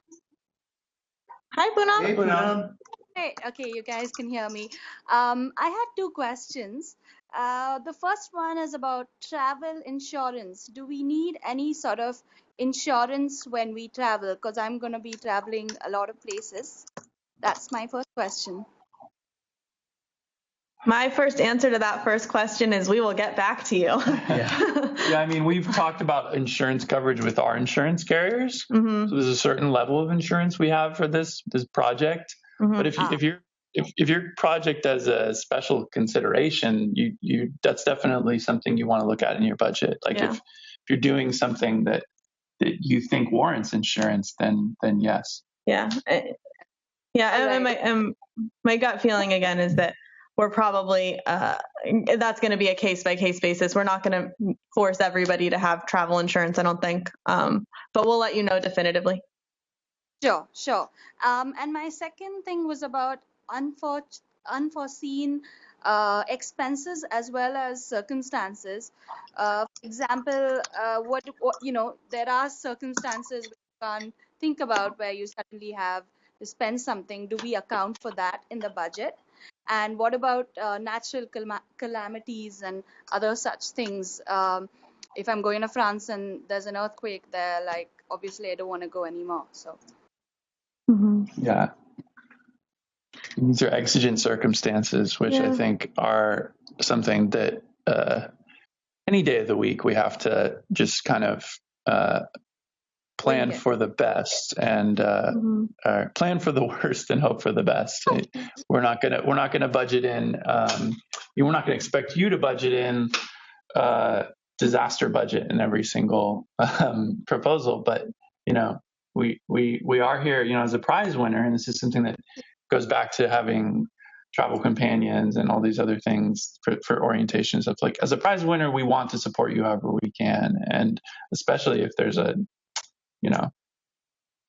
Speaker 2: Hi, Poonam.
Speaker 11: Hey, Poonam.
Speaker 13: Hey, okay, you guys can hear me. I had two questions. The first one is about travel insurance. Do we need any sort of insurance when we travel? Because I'm going to be traveling a lot of places. That's my first question.
Speaker 2: My first answer to that first question is we will get back to you.
Speaker 3: Yeah, I mean, we've talked about insurance coverage with our insurance carriers.
Speaker 2: Mm-hmm.
Speaker 3: So there's a certain level of insurance we have for this project.
Speaker 2: Mm-hmm.
Speaker 3: But if your project has a special consideration, you that's definitely something you want to look at in your budget. Like if you're doing something that you think warrants insurance, then yes.
Speaker 2: Yeah. And my gut feeling again is that we're probably that's going to be a case by case basis. We're not going to force everybody to have travel insurance, I don't think. But we'll let you know definitively.
Speaker 13: Sure. And my second thing was about unforeseen expenses as well as circumstances. For example, what there are circumstances we can't think about where you suddenly have to spend something. Do we account for that in the budget? And what about natural calamities and other such things? If I'm going to France and there's an earthquake there, like obviously I don't want to go anymore. So.
Speaker 2: Mm-hmm.
Speaker 3: Yeah. These are exigent circumstances, which I think are something that any day of the week we have to just kind of plan for the best and plan for the worst and hope for the best. We're not gonna budget in. We're not gonna expect you to budget in disaster budget in every single proposal, but we are here, as a prize winner, and this is something that goes back to having travel companions and all these other things for orientation stuff. Like, as a prize winner, we want to support you however we can, and especially if there's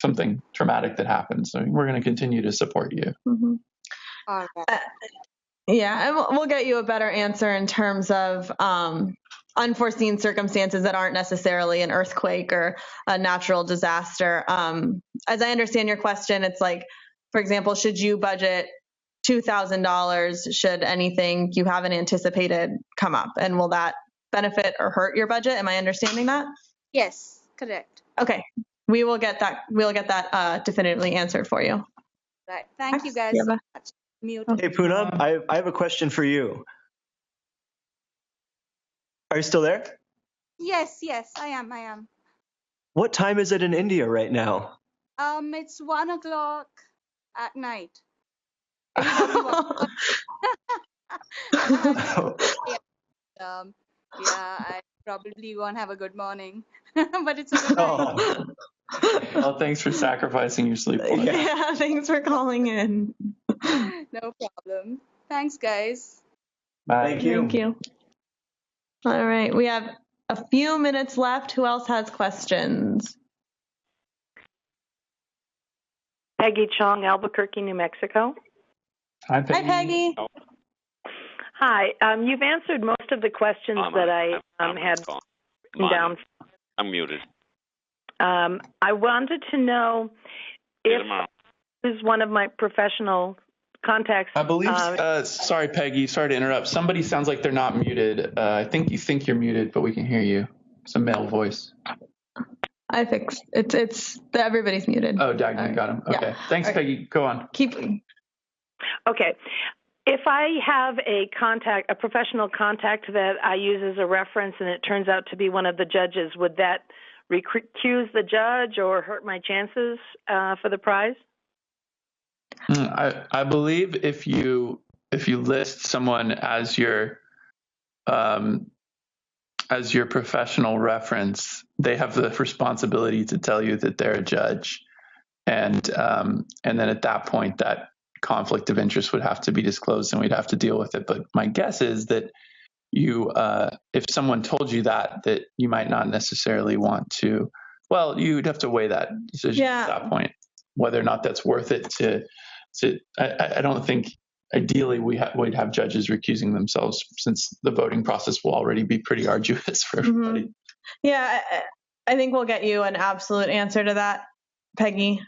Speaker 3: something traumatic that happens. So we're going to continue to support you.
Speaker 2: Mm-hmm. And we'll get you a better answer in terms of unforeseen circumstances that aren't necessarily an earthquake or a natural disaster. As I understand your question, it's like, for example, should you budget $2,000 should anything you haven't anticipated come up? And will that benefit or hurt your budget? Am I understanding that?
Speaker 13: Yes, correct.
Speaker 2: Okay. We will get that. We'll get that definitively answered for you.
Speaker 13: Right. Thank you guys so much. Mute.
Speaker 1: Hey, Poonam, I have a question for you. Are you still there?
Speaker 13: Yes, I am.
Speaker 1: What time is it in India right now?
Speaker 13: It's 1:00 at night. I probably won't have a good morning, but it's a good night.
Speaker 3: Well, thanks for sacrificing your sleep.
Speaker 2: Yeah, thanks for calling in.
Speaker 13: No problem. Thanks, guys.
Speaker 3: Bye.
Speaker 2: Thank you. All right, we have a few minutes left. Who else has questions?
Speaker 14: Peggy Chong, Albuquerque, New Mexico.
Speaker 3: Hi, Peggy.
Speaker 2: Hi, Peggy.
Speaker 14: Hi. You've answered most of the questions that I had down.
Speaker 4: I'm muted.
Speaker 14: I wanted to know if this is one of my professional contacts.
Speaker 3: I believe. Sorry, Peggy. Sorry to interrupt. Somebody sounds like they're not muted. I think you think you're muted, but we can hear you. Some male voice.
Speaker 2: I fixed it's everybody's muted.
Speaker 3: Oh, Dagny got him. Okay.
Speaker 2: Yeah.
Speaker 3: Thanks, Peggy. Go on.
Speaker 2: Keep.
Speaker 14: Okay. If I have a professional contact that I use as a reference, and it turns out to be one of the judges, would that recuse the judge or hurt my chances for the prize?
Speaker 3: I believe if you list someone as your professional reference, they have the responsibility to tell you that they're a judge, and then at that point, that conflict of interest would have to be disclosed, and we'd have to deal with it. But my guess is that you, if someone told you that you might not necessarily want to. Well, you'd have to weigh that decision at that point, whether or not that's worth it. I don't think. Ideally, we'd have judges recusing themselves, since the voting process will already be pretty arduous for everybody.
Speaker 2: Mm-hmm. Yeah, I think we'll get you an absolute answer to that, Peggy.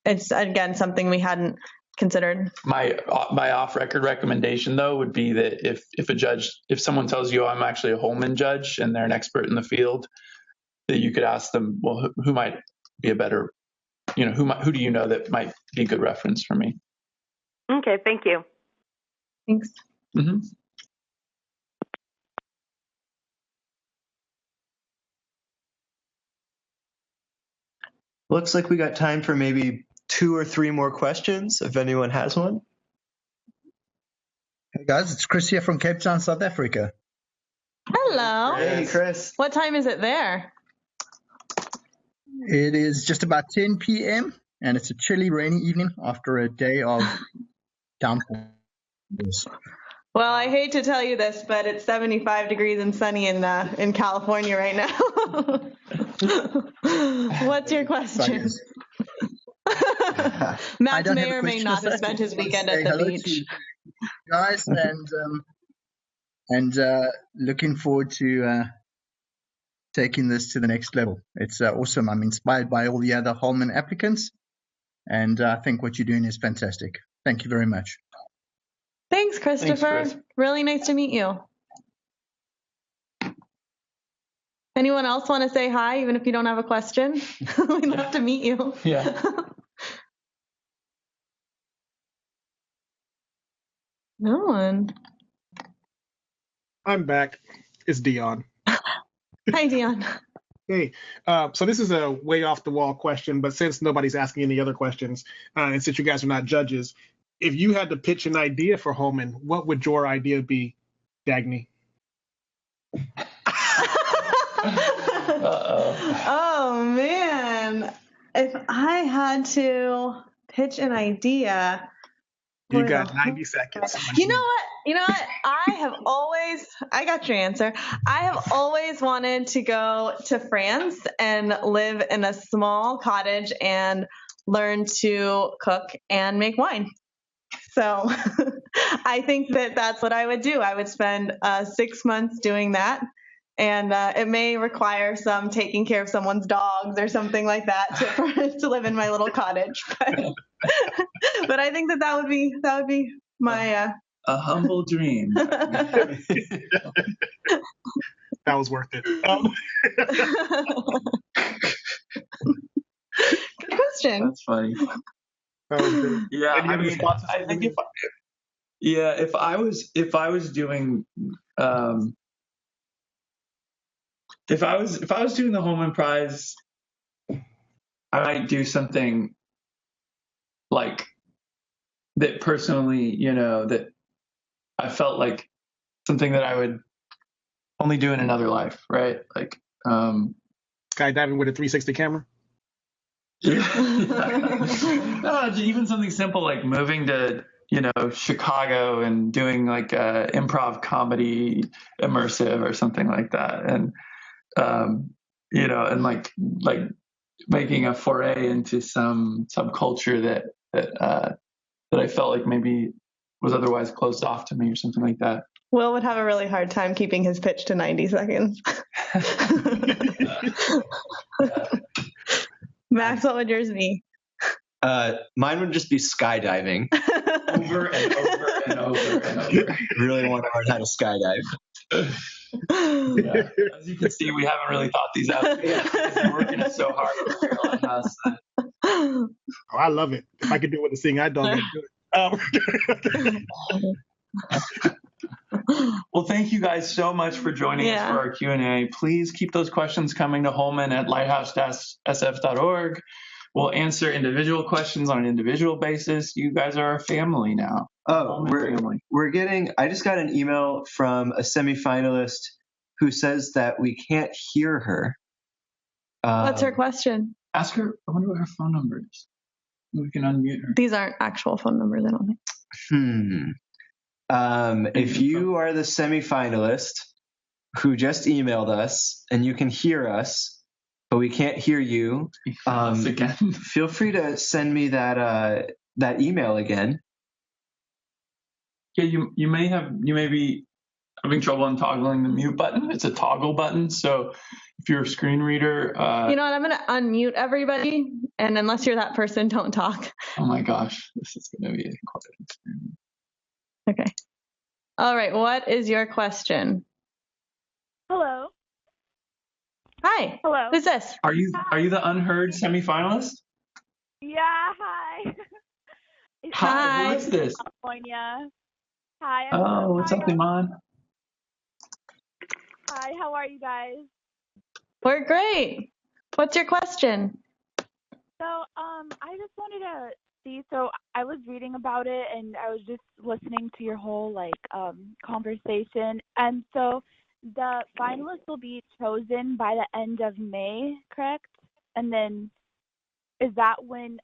Speaker 2: It's, again, something we hadn't considered.
Speaker 3: My off-record recommendation, though, would be that if someone tells you, I'm actually a Holman judge and they're an expert in the field, that you could ask them, well, who might be a better, who do you know that might be a good reference for me?
Speaker 14: Okay, thank you.
Speaker 2: Thanks.
Speaker 3: Mm-hmm.
Speaker 1: Looks like we got time for maybe 2 or 3 more questions, if anyone has one.
Speaker 15: Hey guys, it's Chris here from Cape Town, South Africa.
Speaker 2: Hello.
Speaker 1: Hey, Chris.
Speaker 2: What time is it there?
Speaker 15: It is just about 10 p.m. and it's a chilly, rainy evening after a day of downpours.
Speaker 2: Well, I hate to tell you this, but it's 75 degrees and sunny in California right now. What's your question? Matt may or may not have spent his weekend at the beach.
Speaker 15: Guys, and looking forward to taking this to the next level. It's awesome. I'm inspired by all the other Holman applicants, and I think what you're doing is fantastic. Thank you very much.
Speaker 2: Thanks, Christopher.
Speaker 3: Thanks, Chris.
Speaker 2: Really nice to meet you. Anyone else want to say hi, even if you don't have a question? We'd love to meet you.
Speaker 3: Yeah.
Speaker 2: No one.
Speaker 6: I'm back. It's Dion.
Speaker 2: Hi, Dion.
Speaker 6: Hey, so this is a way off the wall question, but since nobody's asking any other questions, and since you guys are not judges, if you had to pitch an idea for Holman, what would your idea be, Dagny?
Speaker 2: Oh, man. If I had to pitch an idea.
Speaker 6: You got 90 seconds.
Speaker 2: You know what? I got your answer. I have always wanted to go to France and live in a small cottage and learn to cook and make wine. So I think that's what I would do. I would spend 6 months doing that. And it may require some taking care of someone's dogs or something like that to live in my little cottage. But I think that would be my
Speaker 3: a humble dream.
Speaker 6: That was worth it.
Speaker 2: Good question.
Speaker 3: That's funny. Yeah, I mean, I think if I was doing if I was doing the Holman Prize, I might do something like that personally, that I felt like something that I would only do in another life, right? Like
Speaker 6: skydiving with a 360 camera.
Speaker 3: No, even something simple like moving to Chicago and doing like a improv comedy immersive or something like that, and and like making a foray into some subculture that I felt like maybe was otherwise closed off to me or something like that.
Speaker 2: Will would have a really hard time keeping his pitch to 90 seconds. Max, what would yours be?
Speaker 1: Mine would just be skydiving.
Speaker 3: Over and over and over and over.
Speaker 1: Really want to learn how to skydive.
Speaker 3: Yeah. As you can see, we haven't really thought these out. You're working it so hard over here on us.
Speaker 6: Oh, I love it. If I could do it with a seeing eye dog, I'd do it.
Speaker 3: Well, thank you guys so much for joining us for our Q&A. Please keep those questions coming to Holman at lighthouse-sf.org. We'll answer individual questions on an individual basis. You guys are our family now.
Speaker 1: Oh, I just got an email from a semifinalist who says that we can't hear her.
Speaker 2: What's her question?
Speaker 3: Ask her, I wonder what her phone number is. We can unmute her.
Speaker 2: These aren't actual phone numbers, I don't think.
Speaker 1: If you are the semifinalist who just emailed us and you can hear us, but we can't hear you,
Speaker 3: again.
Speaker 1: Feel free to send me that email again.
Speaker 3: Yeah, you may be having trouble untoggling the mute button. It's a toggle button. So if you're a screen reader,
Speaker 2: you know what? I'm going to unmute everybody, and unless you're that person, don't talk.
Speaker 3: Oh my gosh, this is going to be quite an experiment.
Speaker 2: Okay. All right. What is your question?
Speaker 9: Hello.
Speaker 2: Hi.
Speaker 9: Hello.
Speaker 2: Who's this?
Speaker 3: Are you the unheard semifinalist?
Speaker 9: Yeah. Hi.
Speaker 3: Hi. Who is this?
Speaker 9: California. Hi.
Speaker 3: Oh, what's up, Iman?
Speaker 9: Hi. How are you guys?
Speaker 2: We're great. What's your question?
Speaker 9: So, I just wanted to see. So, I was reading about it, and I was just listening to your whole conversation. And so, the finalists will be chosen by the end of May, correct? And then, is that when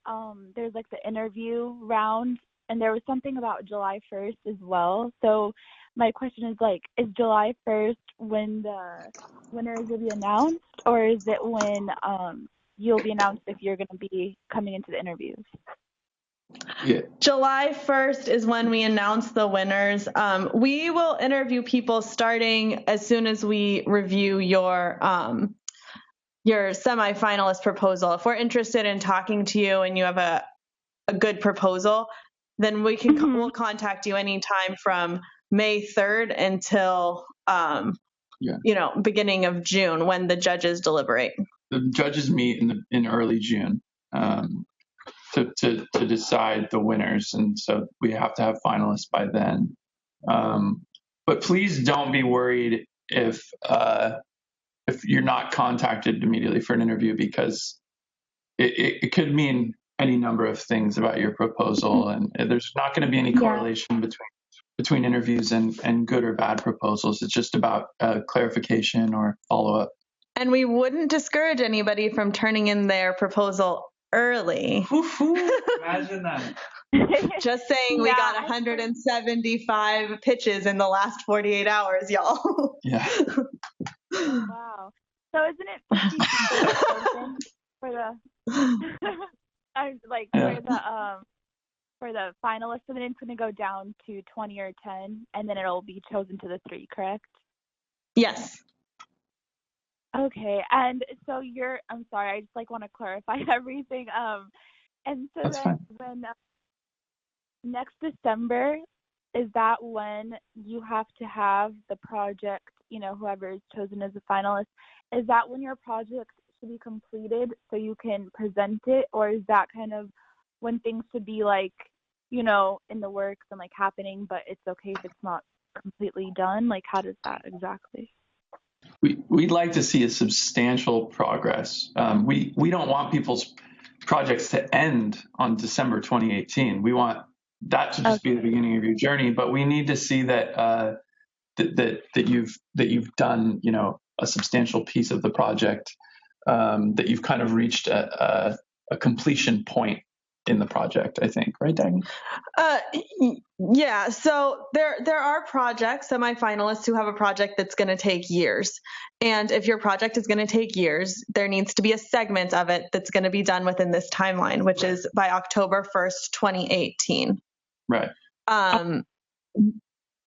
Speaker 9: there's like the interview round? And there was something about July 1st as well. So, my question is is July 1st when the winners will be announced, or is it when you'll be announced if you're going to be coming into the interviews?
Speaker 3: Yeah.
Speaker 2: July 1st is when we announce the winners. We will interview people starting as soon as we review your semifinalist proposal. If we're interested in talking to you and you have a good proposal, then we can we'll contact you anytime from May 3rd until beginning of June when the judges deliberate.
Speaker 3: The judges meet in early June to decide the winners, and so we have to have finalists by then. But please don't be worried if you're not contacted immediately for an interview, because it could mean any number of things about your proposal, and there's not going to be any correlation between interviews and good or bad proposals. It's just about clarification or follow-up.
Speaker 2: And we wouldn't discourage anybody from turning in their proposal early.
Speaker 3: Imagine that.
Speaker 2: Just saying, we got 175 pitches in the last 48 hours, y'all.
Speaker 3: Yeah.
Speaker 9: Wow. So isn't it 50% for the finalists, and then it's going to go down to 20 or 10, and then it'll be chosen to the 3, correct?
Speaker 2: Yes.
Speaker 9: Okay. And so I'm sorry, I just want to clarify everything. And so
Speaker 3: That's
Speaker 9: then
Speaker 3: fine.
Speaker 9: when next December, is that when you have to have the project, whoever is chosen as a finalist, is that when your project should be completed so you can present it, or is that kind of when things should be in the works and happening, but it's okay if it's not completely done? How does that exactly?
Speaker 3: We'd like to see a substantial progress. We don't want people's projects to end on December 2018. We want that to just be the beginning of your journey, but we need to see that you've done a substantial piece of the project, that you've kind of reached a completion point in the project, I think, right, Dagny?
Speaker 2: Yeah. So there are projects, semifinalists, who have a project that's going to take years. And if your project is going to take years, there needs to be a segment of it that's going to be done within this timeline, which is by October 1st, 2018.
Speaker 3: Right.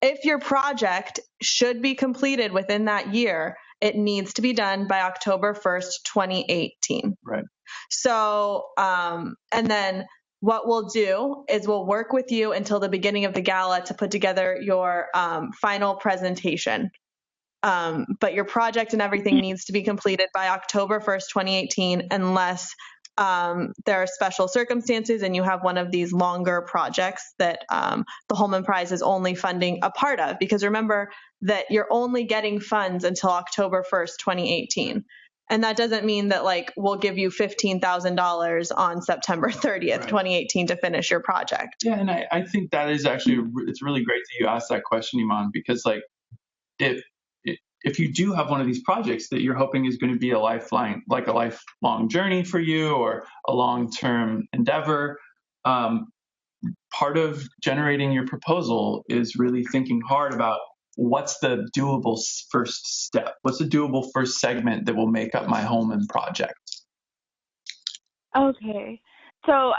Speaker 2: If your project should be completed within that year, it needs to be done by October 1st, 2018.
Speaker 3: Right.
Speaker 2: So, and then what we'll do is we'll work with you until the beginning of the gala to put together your final presentation. But your project and everything needs to be completed by October 1st, 2018, unless there are special circumstances and you have one of these longer projects that the Holman Prize is only funding a part of. Because remember that you're only getting funds until October 1st, 2018. And that doesn't mean that like we'll give you $15,000 on September 30th,
Speaker 3: Right.
Speaker 2: 2018 to finish your project.
Speaker 3: Yeah, and I think that is actually, it's really great that you asked that question, Iman, because like if you do have one of these projects that you're hoping is going to be a lifelong journey for you or a long-term endeavor, part of generating your proposal is really thinking hard about what's the doable first step? What's the doable first segment that will make up my Holman project?
Speaker 9: Okay. So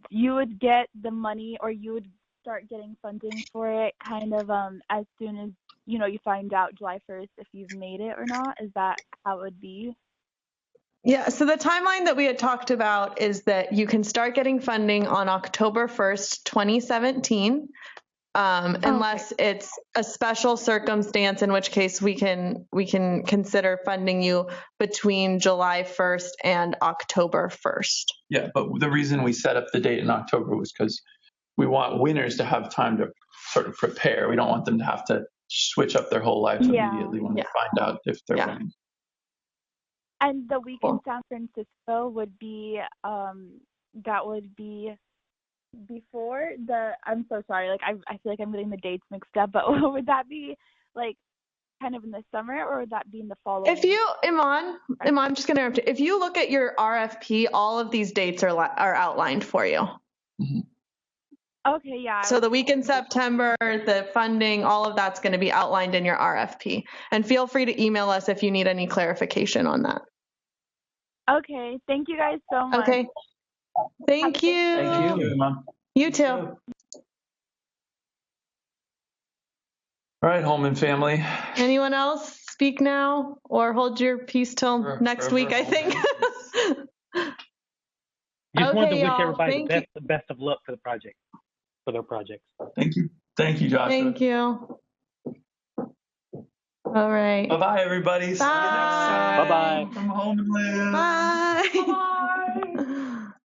Speaker 9: you would get the money, or you would start getting funding for it kind of as soon as, you find out July 1st if you've made it or not? Is that how it would be?
Speaker 2: Yeah, so the timeline that we had talked about is that you can start getting funding on October 1st, 2017, unless it's a special circumstance, in which case we can consider funding you between July 1st and October 1st.
Speaker 3: Yeah, but the reason we set up the date in October was because we want winners to have time to sort of prepare. We don't want them to have to switch up their whole life immediately when they find out if they're winning.
Speaker 9: And the week in San Francisco would be, that would be before I'm so sorry, like I feel like I'm getting the dates mixed up, but would that be like kind of in the summer, or would that be in the following?
Speaker 2: If you, Iman, I'm just going to interrupt you. If you look at your RFP, all of these dates are outlined for you.
Speaker 3: Mm-hmm.
Speaker 9: Okay, yeah.
Speaker 2: So the week in September, the funding, all of that's going to be outlined in your RFP. And feel free to email us if you need any clarification on that.
Speaker 9: Okay, thank you guys so much.
Speaker 2: Okay. Thank you.
Speaker 3: Thank you, Mom.
Speaker 2: You too.
Speaker 3: All right, Holman family.
Speaker 2: Anyone else speak now or hold your peace till next week, I think.
Speaker 5: Just wanted to wish
Speaker 2: y'all.
Speaker 5: everybody the best of luck for their projects.
Speaker 3: Thank you, Joshua.
Speaker 2: Thank you. All right.
Speaker 3: Bye-bye, everybody.
Speaker 2: Bye.
Speaker 3: See you next time.
Speaker 5: Bye-bye.
Speaker 3: From Home and Live.
Speaker 2: Bye.